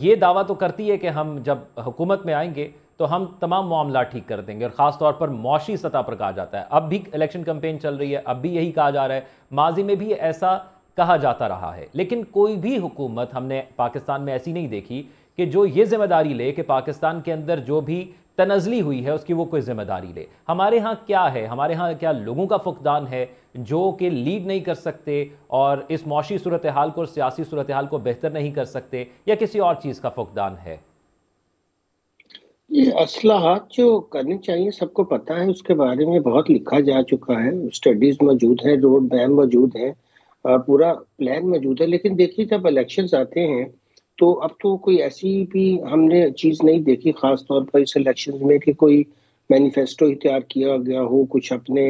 ये दावा तो करती है कि हम जब हुकूमत में आएंगे तो हम तमाम मामला ठीक कर देंगे, और ख़ास तौर पर मौशी सतह पर कहा जाता है। अब भी इलेक्शन कैंपेन चल रही है, अब भी यही कहा जा रहा है, माजी में भी ऐसा कहा जाता रहा है। लेकिन कोई भी हुकूमत हमने पाकिस्तान में ऐसी नहीं देखी कि जो ये जिम्मेदारी ले कि पाकिस्तान के अंदर जो भी तनज़ली हुई है उसकी वो कोई जिम्मेदारी ले। हमारे यहाँ क्या है, हमारे यहाँ क्या लोगों का फुकदान है जो कि लीड नहीं कर सकते और इस मौशी सूरत हाल को और सियासी सूरत हाल को बेहतर नहीं कर सकते, या किसी और चीज़ का फुकदान है? ये असलाहत जो करनी चाहिए सबको पता है, उसके बारे में बहुत लिखा जा चुका है, स्टडीज मौजूद है, रोड मैप मौजूद है, पूरा प्लान मौजूद है। लेकिन देखिए जब इलेक्शंस आते हैं तो अब तो कोई ऐसी भी हमने चीज नहीं देखी खास तौर पर इस इलेक्शन में कि कोई मैनिफेस्टो ही तैयार किया गया हो, कुछ अपने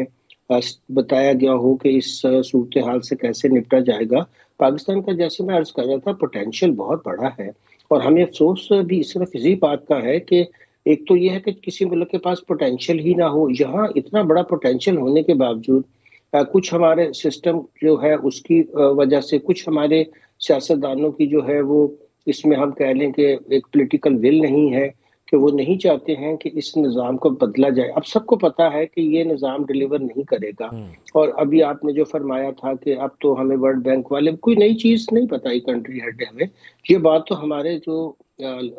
बताया गया हो कि इस सूरत हाल से कैसे निपटा जाएगा। पाकिस्तान का, जैसे मैं अर्ज कर रहा था, पोटेंशियल बहुत बड़ा है। और हमें अफसोस भी सिर्फ इसी बात का है कि एक तो ये है कि किसी मुल्क के पास पोटेंशियल ही ना हो। यहाँ इतना बड़ा पोटेंशियल होने के बावजूद कुछ हमारे सिस्टम जो है उसकी वजह से, कुछ हमारे सियासतदानों की जो है वो, इसमें हम कह लें कि एक पॉलिटिकल विल नहीं है, कि वो नहीं चाहते हैं कि इस निज़ाम को बदला जाए। अब सबको पता है कि ये निज़ाम डिलीवर नहीं करेगा। और अभी आपने जो फरमाया था कि अब तो हमें वर्ल्ड बैंक वाले कोई नई चीज़ नहीं बताई, कंट्री हेड हमें ये बात तो हमारे जो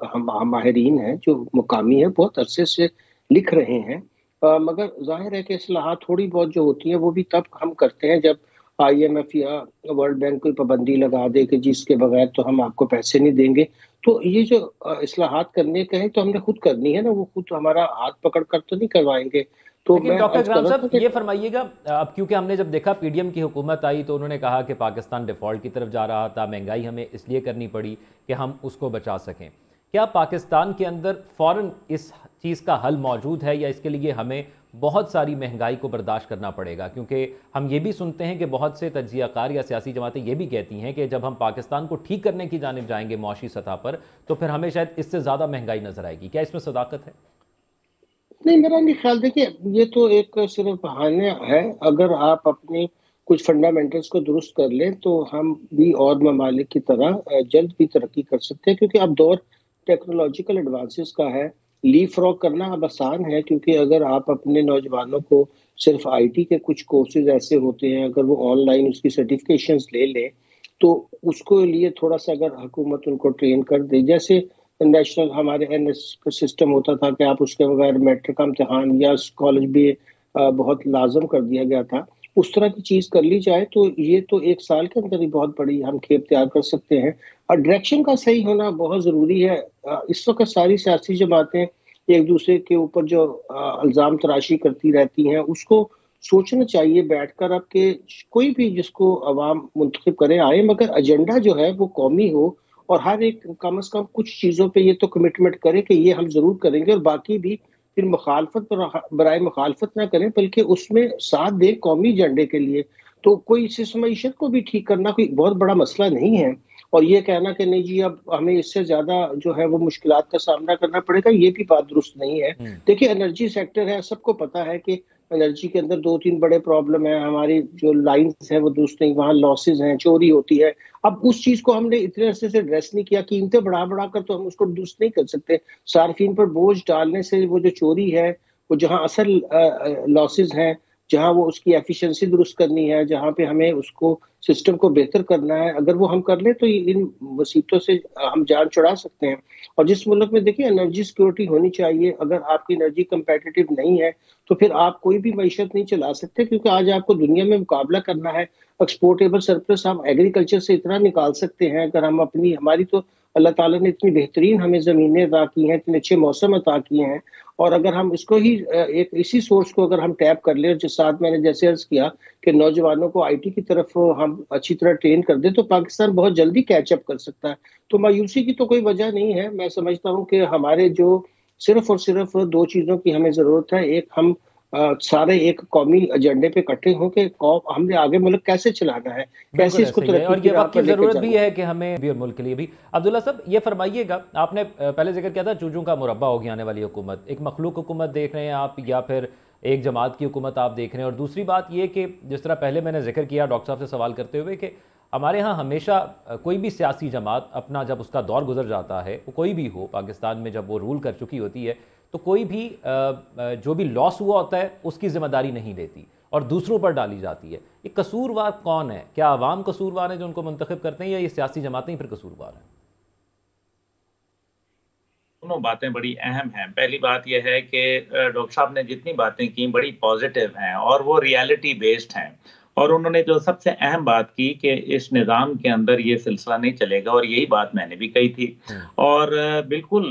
हम माहिरीन हैं, जो मुकामी है, बहुत अरसे से लिख रहे हैं। मगर जाहिर है कि इस्लाहात थोड़ी बहुत जो होती है वो भी तब हम करते हैं जब IMF या वर्ल्ड बैंक कोई पाबंदी लगा दे कि जिसके बगैर तो हम आपको पैसे नहीं देंगे। तो ये जो इस्लाहात करने का है तो हमने खुद करनी है ना, वो खुद हमारा हाथ पकड़ कर तो नहीं करवाएंगे। तो लेकिन मैं डॉक्टर अर्ज कर ग्राम रहा था साहब कि ये फरमाइएगा, अब क्योंकि हमने जब देखा पीडीएम की हुकूमत आई तो उन्होंने कहा कि पाकिस्तान डिफ़ॉल्ट की तरफ जा रहा था, महंगाई हमें इसलिए करनी पड़ी कि हम उसको बचा सकें। क्या पाकिस्तान के अंदर फ़ौरन इस चीज़ का हल मौजूद है या इसके लिए हमें बहुत सारी महंगाई को बर्दाश्त करना पड़ेगा? क्योंकि हम ये भी सुनते हैं कि बहुत से तज्ज़ियाकार या सियासी जमातें ये भी कहती हैं कि जब हम पाकिस्तान को ठीक करने की जानिब जाएंगे मुआशी सतह पर तो फिर हमें शायद इससे ज़्यादा महंगाई नज़र आएगी। क्या इसमें सदाकत है? नहीं, मेरा नहीं ख्याल। देखिए ये तो एक सिर्फ बहाने है। अगर आप अपनी कुछ फंडामेंटल्स को दुरुस्त कर लें तो हम भी और ममालिक की तरह जल्द भी तरक्की कर सकते हैं, क्योंकि अब दौर टेक्नोलॉजिकल एडवांसेस का है। लीप फ्रॉग करना अब आसान है, क्योंकि अगर आप अपने नौजवानों को सिर्फ IT के कुछ कोर्सेज ऐसे होते हैं, अगर वो ऑनलाइन उसकी सर्टिफिकेशंस ले लें तो उसको लिए थोड़ा सा अगर हुकूमत उनको ट्रेन कर दे, जैसे नेशनल हमारे NS का सिस्टम होता था कि आप उसके बगैर मैट्रिक का इम्तिहान या कॉलेज भी बहुत लाजम कर दिया गया था, उस तरह की चीज कर ली जाए तो ये तो 1 साल के अंदर ही बहुत बड़ी हम खेप तैयार कर सकते हैं। और डायरेक्शन का सही होना बहुत जरूरी है। इस वक्त सारी सियासी जमातें एक दूसरे के ऊपर जो इल्जाम तराशी करती रहती हैं, उसको सोचना चाहिए बैठकर अब कि कोई भी जिसको अवाम मुंतखब करे आए, मगर एजेंडा जो है वो कौमी हो। और हर एक कम से कम कुछ चीजों पे ये तो कमिटमेंट करे कि ये हम जरूर करेंगे, और बाकी भी फिर मुखालफत बराए मुखालफत ना करें, बल्कि उसमें साथ दें कौमी एजेंडे के लिए। तो कोई इस मईशत को भी ठीक करना कोई बहुत बड़ा मसला नहीं है। और ये कहना कि नहीं जी अब हमें इससे ज्यादा जो है वो मुश्किलात का सामना करना पड़ेगा, ये भी बात दुरुस्त नहीं है। देखिए एनर्जी सेक्टर है, सबको पता है कि एनर्जी के अंदर 2-3 बड़े प्रॉब्लम है। हमारी जो लाइंस है वो दुरुस्त नहीं, वहाँ लॉसेज हैं, चोरी होती है। अब उस चीज को हमने इतने अरसे से एड्रेस नहीं किया, कीमतें बढ़ा बढ़ा कर तो हम उसको दुरुस्त नहीं कर सकते। सार्फिन पर बोझ डालने से वो जो चोरी है, वो जहाँ असल लॉसेज हैं, जहाँ वो उसकी एफिशिएंसी दुरुस्त करनी है, जहाँ पे हमें उसको सिस्टम को बेहतर करना है, अगर वो हम कर ले तो इन मुसीबतों से हम जान छुड़ा सकते हैं। और जिस मुल्क में देखिए एनर्जी सिक्योरिटी होनी चाहिए, अगर आपकी एनर्जी कंपेटिटिव नहीं है तो फिर आप कोई भी मईशत नहीं चला सकते, क्योंकि आज आपको दुनिया में मुकाबला करना है। एक्सपोर्टेबल सरप्लस हम एग्रीकल्चर से इतना निकाल सकते हैं, अगर हम अपनी, हमारी तो अल्लाह ताला ने इतनी बेहतरीन हमें ज़मीनें अता की हैं, इतने अच्छे मौसम अता किए हैं। और अगर हम इसको ही एक इसी सोर्स को अगर हम टैप कर ले, जिस साथ मैंने जैसे अर्ज किया कि नौजवानों को IT की तरफ हम अच्छी तरह ट्रेन कर दे, तो पाकिस्तान बहुत जल्दी कैचअप कर सकता है। तो मायूसी की तो कोई वजह नहीं है। मैं समझता हूँ कि हमारे जो सिर्फ और सिर्फ दो चीजों की हमें जरूरत है। एक, हम सारे एक कौमी एजेंडे पे इकट्ठे हों कि हमने आगे मुल्क कैसे चलाना है, कैसे बिल्कुल इसको ऐसे ही है तरक्की और की ये राह वक्त की पर लेके ज़रूरत भी जाना है। है कि हमें भी और मुल्क के लिए भी। अब्दुल्ला साहब ये फरमाइएगा, आपने पहले जिक्र किया था चूजों का मुरब्बा होगी आने वाली हुकूमत, एक मखलूक हुकूमत देख रहे हैं आप या फिर एक जमात की हुकूमत आप देख रहे हैं? और दूसरी बात ये कि जिस तरह पहले मैंने जिक्र किया डॉक्टर साहब से सवाल करते हुए कि हमारे यहाँ हमेशा कोई भी सियासी जमात अपना जब उसका दौर गुजर जाता है, वो कोई भी हो पाकिस्तान में, जब वो रूल कर चुकी होती है तो कोई भी जो भी लॉस हुआ होता है उसकी जिम्मेदारी नहीं लेती और दूसरों पर डाली जाती है। ये कसूरवार कौन है? क्या आवाम कसूरवार है जो उनको मुंतखब करते हैं या ये सियासी जमातें ही फिर कसूरवार हैं? दोनों बातें बड़ी अहम हैं। पहली बात यह है कि डॉक्टर साहब ने जितनी बातें की बड़ी पॉजिटिव हैं और वो रियलिटी बेस्ड हैं। और उन्होंने जो सबसे अहम बात की कि इस निज़ाम के अंदर ये सिलसिला नहीं चलेगा, और यही बात मैंने भी कही थी। और बिल्कुल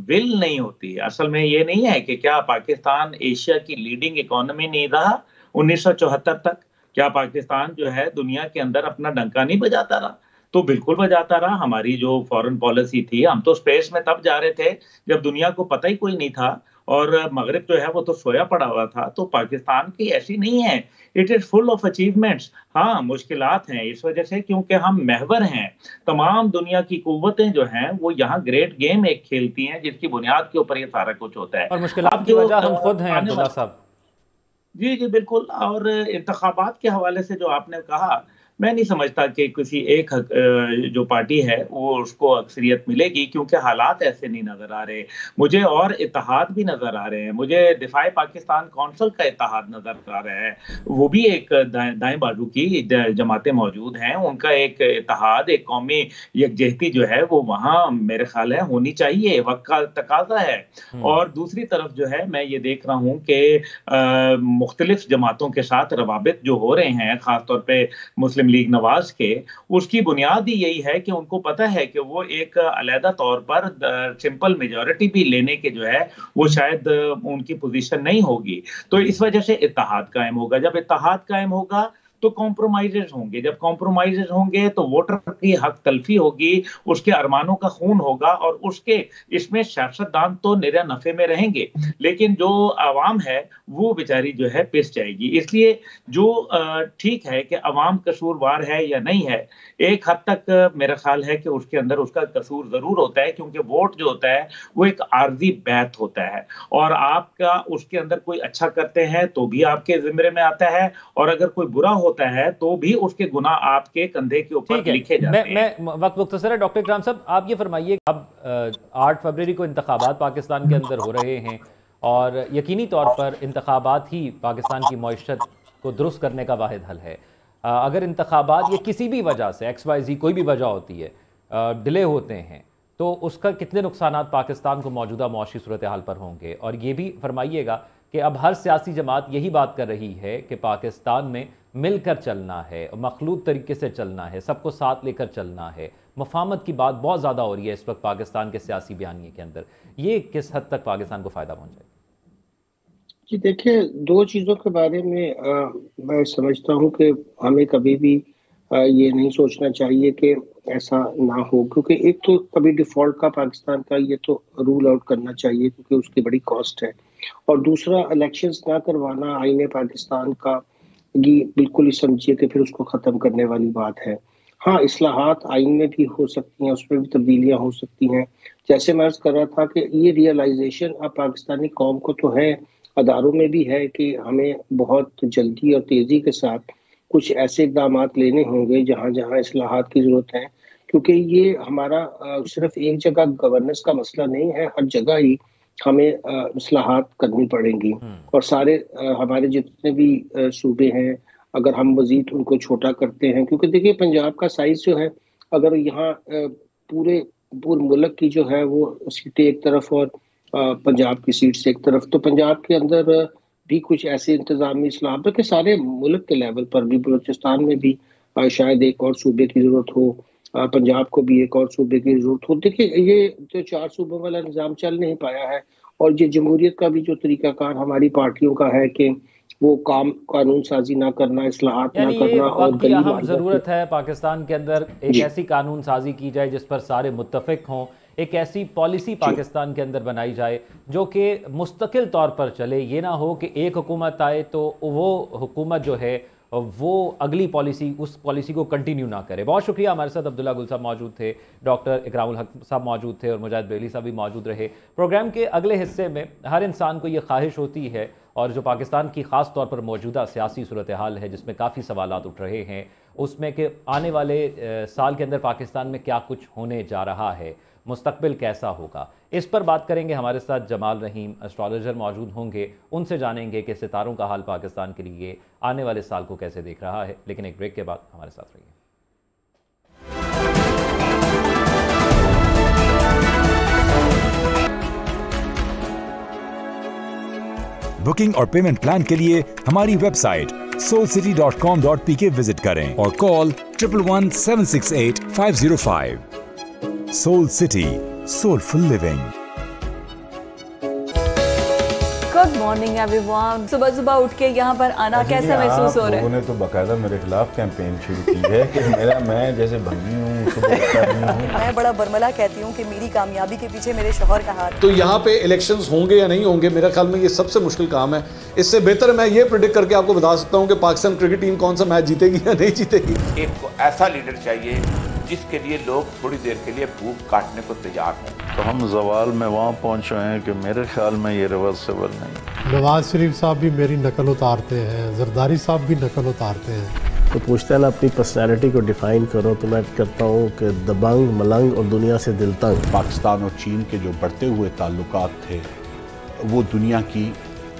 विल नहीं होती, असल में ये नहीं है कि क्या पाकिस्तान एशिया की लीडिंग इकोनॉमी नहीं रहा 1974 तक? क्या पाकिस्तान जो है दुनिया के अंदर अपना डंका नहीं बजाता रहा? तो बिल्कुल बजाता रहा। हमारी जो फॉरेन पॉलिसी थी, हम तो स्पेस में तब जा रहे थे जब दुनिया को पता ही कोई नहीं था, और मगरिब जो है वो तो सोया पड़ा हुआ था। तो पाकिस्तान की ऐसी नहीं है, it is full of achievements. हाँ, मुश्किलात हैं इस वजह से क्योंकि हम महवर हैं। तमाम दुनिया की कुव्वतें जो हैं वो यहाँ ग्रेट गेम एक खेलती हैं, जिसकी बुनियाद के ऊपर ये सारा कुछ होता है। और मुश्किलात की वजह हम खुद हैं अब्दुल्ला साहब। जी जी बिल्कुल। और इंतखाबात के हवाले से जो आपने कहा, मैं नहीं समझता कि किसी एक जो पार्टी है वो उसको अक्सरियत मिलेगी, क्योंकि हालात ऐसे नहीं नजर आ रहे। मुझे और इत्तेहाद भी नजर आ रहे हैं। मुझे दिफाए पाकिस्तान कौंसिल का इत्तेहाद नजर आ रहा है, वो भी एक दाएं बाजू की जमातें मौजूद हैं, उनका एक इत्तेहाद, एक कौमी यकजहती जो है वो वहाँ मेरे ख्याल है होनी चाहिए, वक्त का तकाजा है। और दूसरी तरफ जो है मैं ये देख रहा हूँ कि मुख्तलिफ जमातों के साथ रवाबित जो हो रहे हैं, खासतौर पर मुस्लिम लीग नवाज के, उसकी बुनियाद ही यही है कि उनको पता है कि वो एक अलहदा तौर पर सिंपल मेजॉरिटी भी लेने के जो है वो शायद उनकी पोजीशन नहीं होगी। तो इस वजह से इत्तेहाद कायम होगा। जब इत्तेहाद कायम होगा तो कॉम्प्रोमाइजेस होंगे। जब कॉम्प्रोमाइजेस होंगे तो वोटर की हक तलफी होगी, उसके अरमानों का खून होगा, और उसके इसमें सियासतदान तो निरा नफे में रहेंगे, लेकिन जो आवाम है वो बेचारी जो है पिस जाएगी। इसलिए जो ठीक है कि आवाम कसूरवार है या नहीं है, एक हद तक मेरा ख्याल है कि उसके अंदर उसका कसूर जरूर होता है, क्योंकि वोट जो होता है वो एक आर्जी बैत होता है, और आपका उसके अंदर कोई अच्छा करते हैं तो भी आपके जिम्मे में आता है, और अगर कोई बुरा होता है तो भी उसके गुनाह आपके कंधे के ऊपर लिखे जाते हैं। मैं वक्त मुख्तसर है डॉक्टर इकराम साहब, आप ये फरमाइए, अब 8 फरवरी को इंतखाबात पाकिस्तान के अंदर हो रहे हैं, और यकीनी तौर पर इंतखाबात ही पाकिस्तान की मईशत को दुरुस्त करने का वाहिद हल है। अगर इंतखाबात ये किसी भी वजह से XYZ कोई भी वजह होती है डिले होते हैं, तो उसका कितने नुकसानात पाकिस्तान को मौजूदा मौशी सूरत हाल पर होंगे? और ये भी फरमाइएगा कि अब हर सियासी जमात यही बात कर रही है कि पाकिस्तान में मिलकर चलना है, मखलूत तरीके से चलना है, सबको साथ लेकर चलना है। मफाहमत की बात बहुत ज़्यादा हो रही है इस वक्त पाकिस्तान के सियासी बयानिए के अंदर। ये किस हद तक पाकिस्तान को फ़ायदा पहुँचाएगा? जी देखिए, दो चीज़ों के बारे में मैं समझता हूँ कि हमें कभी भी ये नहीं सोचना चाहिए कि ऐसा ना हो, क्योंकि एक तो कभी डिफ़ॉल्ट का पाकिस्तान का ये तो रूल आउट करना चाहिए, क्योंकि उसकी बड़ी कॉस्ट है, और दूसरा इलेक्शंस ना करवाना आईने पाकिस्तान का ये बिल्कुल ही समझिए कि फिर उसको ख़त्म करने वाली बात है। हाँ, इस्लाहात आइन में भी हो सकती हैं, उसमें भी तब्दीलियाँ हो सकती हैं। जैसे मैं अर्ज़ कर रहा था कि ये रियलाइजेशन अब पाकिस्तानी कौम को तो है, अदारों में भी है, कि हमें बहुत जल्दी और तेज़ी के साथ कुछ ऐसे इक़दामात लेने होंगे जहाँ जहाँ इस्लाहात की ज़रूरत है, क्योंकि ये हमारा सिर्फ एक जगह गवर्नेंस का मसला नहीं है, हर जगह ही हमें इस्लाहात करनी पड़ेंगी। और सारे हमारे जितने भी सूबे हैं, अगर हम मज़ीद उनको छोटा करते हैं, क्योंकि देखिए पंजाब का साइज़ जो है, अगर यहाँ पूरे मुल्क की जो है वो सीटें एक तरफ और पंजाब की सीट्स एक तरफ, तो पंजाब के अंदर भी कुछ ऐसे इंतजामी इस्लाह, बल्कि सारे मुल्क के लेवल पर भी, बलूचिस्तान में भी शायद एक और सूबे की ज़रूरत हो, पंजाब को भी एक और सूबे की ज़रूरत हो। देखिए, ये जो 4 सूबों वाला निज़ाम चल नहीं पाया है, और ये जमहूरियत का भी जो तरीकाकार हमारी पार्टियों का है कि वो कानून साजी ना करना, इस्लाहात ना करना, और गली अहम ज़रूरत है पाकिस्तान के अंदर एक ऐसी कानून साजी की जाए जिस पर सारे मुत्तफिक हों, एक ऐसी पॉलिसी पाकिस्तान के अंदर बनाई जाए जो कि मुस्तकिल तौर पर चले। ये ना हो कि एक हुकूमत आए तो वो हुकूमत जो है वो अगली पॉलिसी, उस पॉलिसी को कंटिन्यू ना करे। बहुत शुक्रिया, हमारे साथ अब्दुल्ला गुल साहब मौजूद थे, डॉक्टर इकरामुल हक साहब मौजूद थे, और मुजाहिद बरेली साहब भी मौजूद रहे। प्रोग्राम के अगले हिस्से में हर इंसान को ये ख्वाहिश होती है, और जो पाकिस्तान की ख़ास तौर पर मौजूदा सियासी सूरत हाल है जिसमें काफ़ी सवालात उठ रहे हैं, उसमें कि आने वाले साल के अंदर पाकिस्तान में क्या कुछ होने जा रहा है, मुस्तकबिल कैसा होगा, इस पर बात करेंगे। हमारे साथ जमाल रहीम एस्ट्रोलॉजर मौजूद होंगे, उनसे जानेंगे कि सितारों का हाल पाकिस्तान के लिए आने वाले साल को कैसे देख रहा है। लेकिन एक ब्रेक के बाद हमारे साथ रहिए। बुकिंग और पेमेंट प्लान के लिए हमारी वेबसाइट soulcity.com.pk विजिट करें और call 111768 505। Soul City, soulful living। Good morning everyone. सुबह सुबह उठ के यहाँ पर आना कैसा महसूस हो रहा है? लोगों ने तो बकायदा मेरे खिलाफ कैंपेन शुरू की है कि मैं जैसे भंगी हूँ, सुबह उठता नहीं हूँ। मैं बड़ा बरमला कहती हूँ कि मेरी कामयाबी के पीछे मेरे शौहर का हाथ। तो यहाँ पे इलेक्शंस होंगे या नहीं होंगे, मेरा ख्याल में ये सबसे मुश्किल काम है। इससे बेहतर मैं ये प्रेडिक्ट करके आपको बता सकता हूँ कि पाकिस्तान क्रिकेट टीम कौन सा मैच जीतेगी या नहीं जीतेगी। एक ऐसा लीडर चाहिए जिसके लिए लोग थोड़ी देर के लिए भूख काटने को तैयार हों। तो हम ज़वाल में वहाँ पहुँचे हैं कि मेरे ख्याल में ये रिवर्सिबल नहीं। नवाज शरीफ साहब भी मेरी नकल उतारते हैं, जरदारी साहब भी नकल उतारते हैं। तो पूछते हैं ना अपनी पर्सनैलिटी को डिफाइन करो, तो मैं करता हूँ कि दबंग, मलंग और दुनिया से दिल तंग। पाकिस्तान और चीन के जो बढ़ते हुए ताल्लुकात थे वो दुनिया की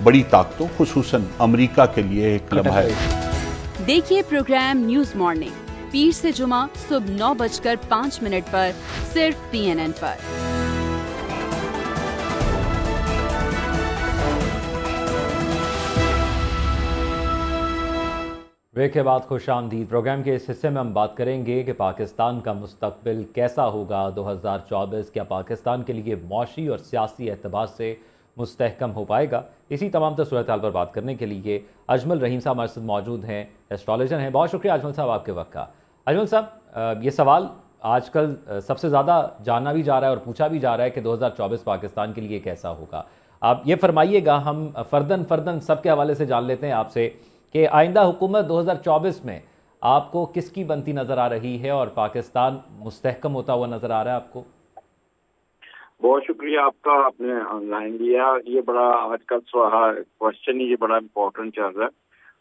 बड़ी ताकतों खुसूसन अमेरिका के लिए एक लम्हा है। देखिए प्रोग्राम न्यूज मॉर्निंग पीर से जुमा सुबह 9:05 पर सिर्फ PNN पर। ब्रेक के बाद खुशामदीद। प्रोग्राम के इस हिस्से में हम बात करेंगे कि पाकिस्तान का मुस्तकबिल कैसा होगा 2024। क्या पाकिस्तान के लिए मौशी और सियासी एतबार से मुस्तहकम हो पाएगा? इसी तमाम सूरत हाल पर बात करने के लिए अजमल रहीम साहब हमारे साथ मौजूद हैं, एस्ट्रोलॉजर हैं। बहुत शुक्रिया अजमल साहब आपके वक्त का। अजमल साहब, ये सवाल आजकल सबसे ज़्यादा जाना भी जा रहा है और पूछा भी जा रहा है कि 2024 पाकिस्तान के लिए कैसा होगा। आप ये फरमाइएगा, हम फ़र्दन सबके हवाले से जान लेते हैं आपसे कि आइंदा हुकूमत 2024 में आपको किसकी बनती नज़र आ रही है और पाकिस्तान मुस्तहकम होता हुआ नज़र आ रहा है आपको? बहुत शुक्रिया आपका, आपने ऑनलाइन लिया। ये बड़ा आजकल क्वेश्चन ही ये बड़ा इम्पोर्टेंट चल रहा है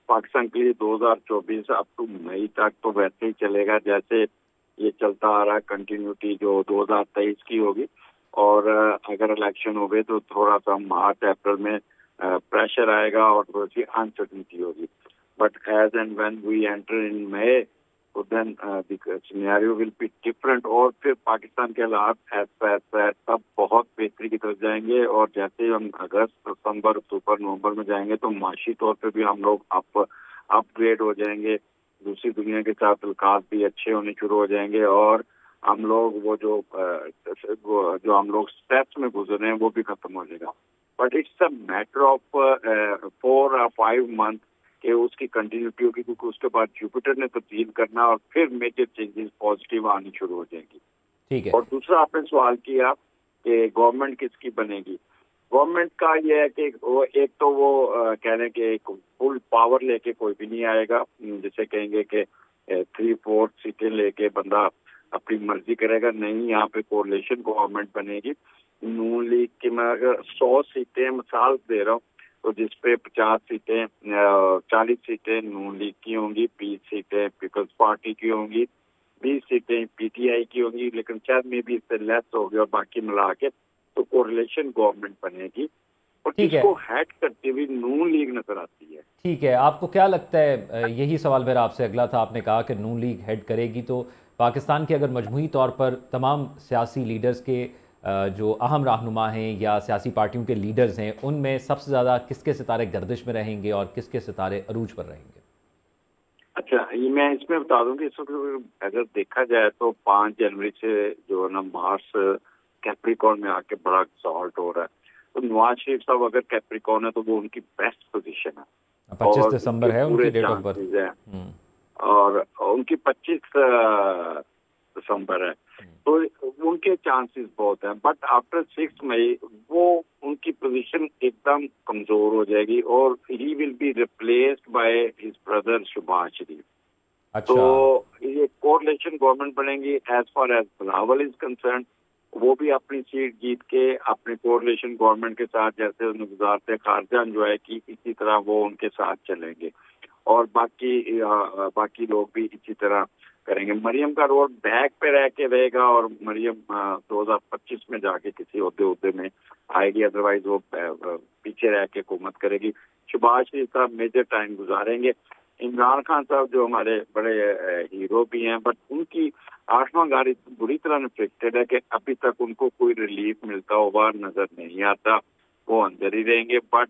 पाकिस्तान के लिए। 2024 अप टू मई तक तो वैसे ही चलेगा जैसे ये चलता आ रहा है, कंटिन्यूटी जो 2023 की होगी। और अगर इलेक्शन हो गए तो थोड़ा सा मार्च अप्रैल में प्रेशर आएगा और थोड़ी सी अनसर्टिनिटी होगी। But as and when we enter in May तो then the scenario will be different और फिर पाकिस्तान के हालात तब बहुत बेहतरी की तरफ जाएंगे। और जैसे हम अगस्त, सितंबर, अक्टूबर, नवंबर में जाएंगे तो माशी तौर पे भी हम लोग अपग्रेड हो जाएंगे। दूसरी दुनिया के साथ तल्लुकात भी अच्छे होने शुरू हो जाएंगे और हम लोग वो जो हम लोग स्टेप्स में गुजरे हैं वो भी खत्म हो जाएगा। But it's a matter of 4 or 5 month कि उसकी कंटिन्यूटी होगी, क्योंकि उसके बाद जुपिटर ने तब्दील करना और फिर मेजर चेंजेस पॉजिटिव आनी शुरू हो जाएंगी। ठीक है। और दूसरा आपने सवाल किया कि गवर्नमेंट किसकी बनेगी। गवर्नमेंट का ये है कि वो एक तो वो कह रहे हैं कि एक फुल पावर लेके कोई भी नहीं आएगा, जैसे कहेंगे कि 3/4 सीटें लेके बंदा अपनी मर्जी करेगा। नहीं, यहाँ पे कोalition गवर्नमेंट बनेगी। नून लीग की मैं अगर 100 सीटें मिसाल दे रहा हूँ तो जिसपे 50 सीटें 40 सीटें नून लीग की होंगी, 20 सीटें पीपल्स पार्टी की होंगी, 20 सीटें PTI की होंगी, लेकिन शायद में भी इससे लेस होगी और बाकी मिला के तो कोरिलेशन गवर्नमेंट बनेगी और इसको हेड करती हुई नून लीग नजर आती है। ठीक है, आपको क्या लगता है, यही सवाल मेरा आपसे अगला था। आपने कहा कि नून लीग हेड करेगी, तो पाकिस्तान के अगर मजमूई तौर पर तमाम सियासी लीडर्स के जो अहम रहनुमा हैं या सियासी पार्टियों के लीडर्स हैं, उनमें सबसे ज़्यादा किसके सितारे गर्दिश में रहेंगे और किसके सितारे अरूज पर रहेंगे? अच्छा, ये मैं इसमें बता दूं कि इस वक्त अगर देखा जाए तो 5 जनवरी से जो है ना मार्स कैप्रिकॉर्न में आके बड़ा एक्सॉल्ट हो रहा है। तो नवाज शरीफ साहब अगर कैप्रिकॉर्न है तो वो उनकी बेस्ट पोजीशन है। 25 दिसंबर है उनकी डेट ऑफ बर्थ और उनकी 25 दिसंबर है, तो उनके चांसेस बहुत हैं। बट आफ्टर 6 मई वो उनकी पोजीशन एकदम कमजोर हो जाएगी और he will be replaced by his brother Shahbaz Sharif. अच्छा। तो ये कोalition गवर्नमेंट बनेगी। As far as Bilawal is concern, वो भी अपनी सीट जीत के अपने कोalition गवर्नमेंट के साथ जैसे उन्होंने वज़ारत खारजा एंजॉय की, इसी तरह वो उनके साथ चलेंगे और बाकी लोग भी इसी तरह करेंगे। मरियम का रोल बैक पे रह के रहेगा और मरियम 2025 में जाके किसी ओहदे में आएगी, अदरवाइज वो पीछे रह के हुकूमत करेगी। शहबाज शरीफ साहब मेजर टाइम गुजारेंगे। इमरान खान साहब जो हमारे बड़े हीरो भी हैं, बट उनकी 8वां गाड़ी बुरी तरह इन्फेक्टेड है कि अभी तक उनको कोई रिलीफ मिलता हुआ नजर नहीं आता, वो अंदर ही रहेंगे। बट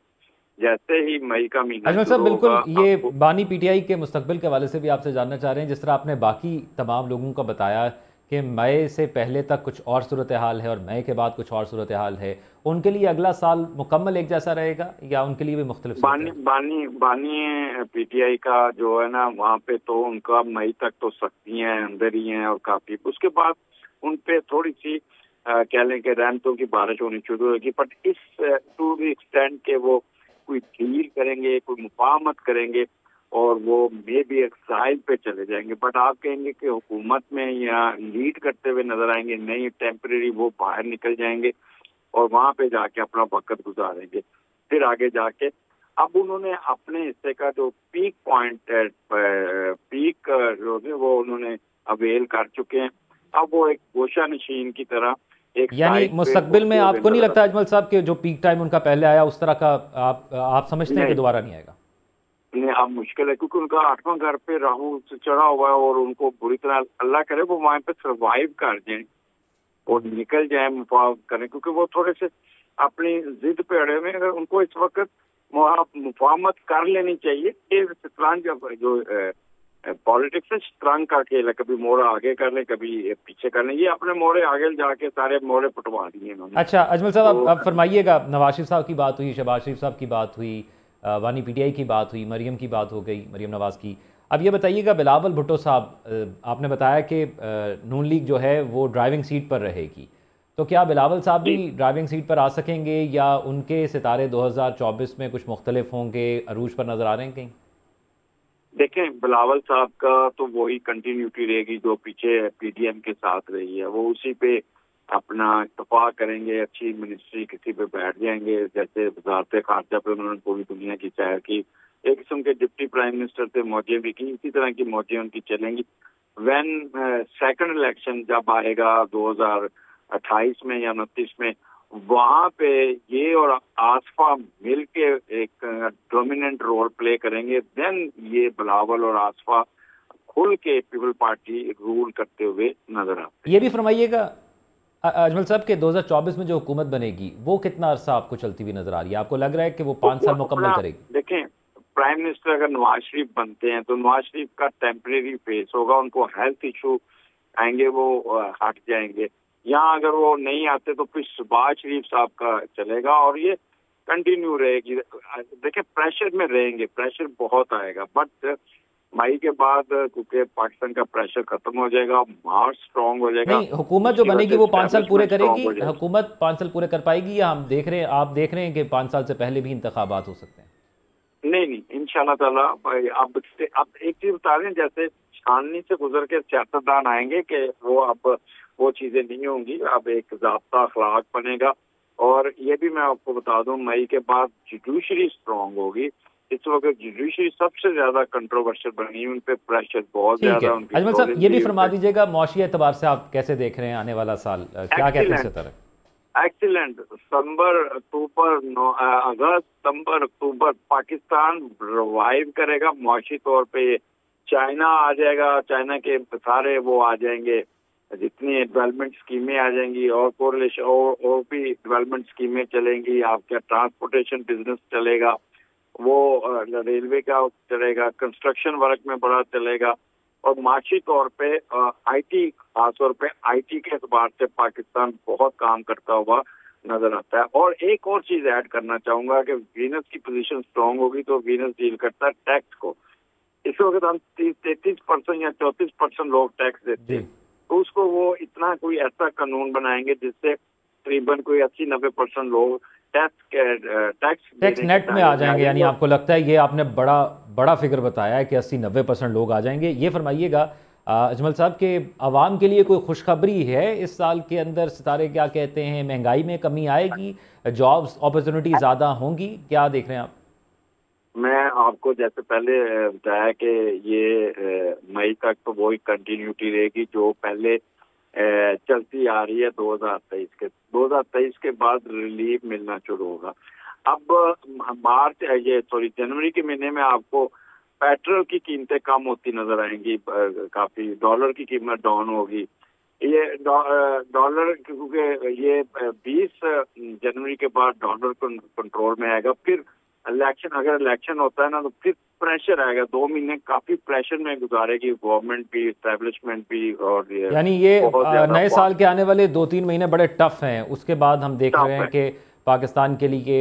जैसे ही मई का महीना अजमल साहब, बिल्कुल होगा, ये बानी पीटीआई के मुस्तकबिल के हवाले से भी आपसे जानना चाह रहे हैं। जिस तरह आपने बाकी तमाम लोगों का बताया कि मई से पहले तक कुछ और सूरत हाल है और मई के बाद कुछ और सूरत हाल है, उनके लिए अगला साल मुकम्मल एक जैसा रहेगा या उनके लिए भी मुख्तलिफ? बानी पीटीआई का जो है ना, वहाँ पे तो उनका मई तक तो सख्तियाँ अंदर ही हैं और काफी, उसके बाद उन पे थोड़ी सी कह लें कि रहमतों की बारिश होनी शुरू होगी। बट इस टू द एक्सटेंड के वो कोई डील करेंगे, कोई मुफाहमत करेंगे और वो मे भी एक्साइल पे चले जाएंगे। बट आप कहेंगे कि हुकूमत में या लीड करते हुए नजर आएंगे, नहीं, टेम्परेरी वो बाहर निकल जाएंगे और वहाँ पे जाके अपना वक्त गुजारेंगे। फिर आगे जाके अब उन्होंने अपने हिस्से का जो पीक पॉइंट है, पीक जो है वो उन्होंने अवेल कर चुके हैं। अब वो एक गोशा नशीन की तरह एक, यानी मुस्तकबिल में आपको नहीं लगता अजमल साहब कि जो पीक टाइम उनका पहले आया उस तरह का आप समझते हैं कि दोबारा नहीं आएगा? नहीं, अब मुश्किल है क्योंकि उनका 8वां घर पे राहु चढ़ा हुआ है और उनको बुरी तरह, अल्लाह करे वो वहाँ पे सर्वाइव कर जाए और निकल जाए, मुफाहमत करें, क्योंकि वो थोड़े से अपनी जिद पे अड़े हुए हैं। अगर उनको इस वक्त मुफाहमत कर लेनी चाहिए। ये शतरंज जो पॉलिटिक्स है, शतरंज का खेल है, कभी मोड़ आगे कर लें, कभी पीछे कर लें। ये अपने मोड़े आगे जाके सारे मोड़े पटवा दिए इन्होंने। अच्छा अजमल साहब, अब फरमाइएगा, नवाज शरीफ साहब की बात हुई, शहबाज शरीफ साहब की बात हुई, बानी पीटीआई की बात हुई, मरियम की बात हो गई, मरियम नवाज की। अब ये बताइएगा, बिलावल भुट्टो साहब, आपने बताया कि नून लीग जो है वो ड्राइविंग सीट पर रहेगी, तो क्या बिलावल साहब भी ड्राइविंग सीट पर आ सकेंगे या उनके सितारे 2024 में कुछ मुख्तलिफ होंगे, अरूज पर नजर आ रहे हैं कहीं? देखें, बिलावल साहब का तो वही कंटिन्यूटी रहेगी जो पीछे पीडीएम के साथ रही है। वो उसी पे अपना इत्तफाक करेंगे, अच्छी मिनिस्ट्री किसी पे बैठ जाएंगे। जैसे वजारत खारजा पे उन्होंने पूरी दुनिया की सैर की, एक किस्म के डिप्टी प्राइम मिनिस्टर थे, मौजें भी की, इसी तरह की मौजें उनकी चलेंगी। व्हेन सेकंड इलेक्शन जब आएगा 2028 में या 29 में, वहाँ पे ये और आसफा मिलके एक डोमिनेंट रोल प्ले करेंगे। देन ये बिलावल और आसफा खुल के पीपल पार्टी रूल करते हुए नजर आते। ये भी फरमाइएगा अजमल साहब के 2024 में जो हुकूमत बनेगी वो कितना अरसा आपको चलती हुई नजर आ रही है? आपको लग रहा है कि वो 5 साल मुकम्मल करेगी? देखें, प्राइम मिनिस्टर अगर नवाज शरीफ बनते हैं तो नवाज शरीफ का टेम्परेरी फेस होगा, उनको हेल्थ इशू आएंगे, वो हट जाएंगे। यहाँ अगर वो नहीं आते तो फिर शहबाज शरीफ साहब का चलेगा और ये कंटिन्यू रहेगी। देखिए, प्रेशर में रहेंगे, प्रेशर बहुत आएगा, बट मई के बाद क्योंकि पाकिस्तान का प्रेशर खत्म हो जाएगा, मार्च स्ट्रॉन्ग हो जाएगा। नहीं, हुकूमत जो बनेगी वो 5 साल पूरे करेगी? हुकूमत 5 साल पूरे कर पाएगी या हम देख रहे हैं, आप देख रहे हैं कि 5 साल से पहले भी इंतखाबात हो सकते हैं? नहीं, इंशाल्लाह ताला। अब एक चीज बता रहे हैं, जैसे छाननी से गुजर के सियासतदान आएंगे कि वो अब वो चीजें नहीं होंगी, अब एक ज़ाब्ता अखलाक बनेगा। और ये भी मैं आपको बता दूं, मई के बाद जुडिशरी स्ट्रांग होगी। इस वक्त जुडिशरी सबसे ज्यादा कंट्रोवर्शियल बनी, उन पे प्रेशर बहुत ज्यादा। अजमल साहब, ये भी फरमा दीजिएगा, मौशी एतबार से आप कैसे देख रहे हैं आने वाला साल, क्या कहते हैं? एक्सीलेंट। सितंबर, अक्टूबर, अगस्त, सितंबर, अक्टूबर पाकिस्तान रिवाइव करेगा मौशी तौर पे। चाइना आ जाएगा, चाइना के सारे वो आ जाएंगे, जितनी डेवलपमेंट स्कीमें आ जाएंगी और कोरिलेशन और भी डेवलपमेंट स्कीमें चलेंगी। आपका ट्रांसपोर्टेशन बिजनेस चलेगा, वो रेलवे का चलेगा, कंस्ट्रक्शन वर्क में बड़ा चलेगा। और माशी तौर पे आईटी, खासतौर पे आईटी के एतबार से पाकिस्तान बहुत काम करता हुआ नजर आता है। और एक और चीज ऐड करना चाहूंगा कि वीनस की पोजीशन स्ट्रांग होगी तो वीनस डील करता है टैक्स को। इस वक्त हम 33% या 34% लोग टैक्स देते हैं, तो उसको वो इतना कोई ऐसा कानून बनाएंगे जिससे तकरीबन कोई 80-90% लोग टैक्स नेट में आ जाएंगे। यानी आपको लगता है, ये आपने बड़ा फिगर बताया है कि 80-90% लोग आ जाएंगे। ये फरमाइएगा अजमल साहब के आवाम के लिए कोई खुशखबरी है इस साल के अंदर? सितारे क्या कहते हैं, महंगाई में कमी आएगी, जॉब्स अपॉर्चुनिटी ज़्यादा होंगी, क्या देख रहे हैं आप? मैं आपको जैसे पहले बताया कि ये मई तक तो वही कंटिन्यूटी रहेगी जो पहले चलती आ रही है 2023 के बाद रिलीफ मिलना शुरू होगा। अब जनवरी के महीने में आपको पेट्रोल की कीमतें कम होती नजर आएंगी, काफी डॉलर की कीमत डाउन होगी। ये डॉलर क्योंकि ये 20 जनवरी के बाद डॉलर कंट्रोल में आएगा, फिर इलेक्शन, अगर इलेक्शन होता है ना तो फिर प्रेशर आएगा, 2 महीने काफी प्रेशर में गुजारेगी गवर्नमेंट भी, एस्टेब्लिशमेंट भी। और यानी ये नए साल के आने वाले 2-3 महीने बड़े टफ हैं, उसके बाद हम देख रहे हैं कि पाकिस्तान के लिए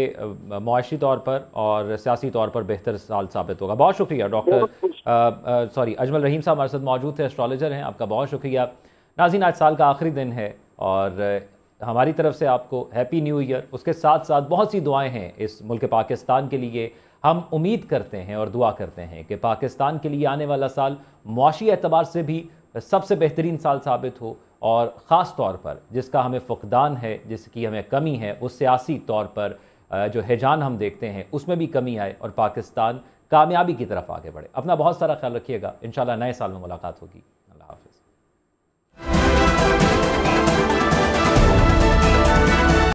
मुआशी तौर पर और सियासी तौर पर बेहतर साल साबित होगा। बहुत शुक्रिया डॉक्टर अजमल रहीम साहब हमारे साथ मौजूद थे, एस्ट्रोलॉजर हैं, आपका बहुत शुक्रिया। नाज़रीन, आज साल का आखिरी दिन है और हमारी तरफ से आपको हैप्पी न्यू ईयर। उसके साथ साथ बहुत सी दुआएं हैं इस मुल्क पाकिस्तान के लिए। हम उम्मीद करते हैं और दुआ करते हैं कि पाकिस्तान के लिए आने वाला साल मुआशी एतबार से भी सबसे बेहतरीन साल साबित हो और ख़ास तौर पर जिसका हमें फ़ुक़दान है, जिसकी हमें कमी है, उस सियासी तौर पर जो हिजान हम देखते हैं उसमें भी कमी आए और पाकिस्तान कामयाबी की तरफ आगे बढ़े। अपना बहुत सारा ख्याल रखिएगा। इंशाल्लाह नए साल में मुलाकात होगी।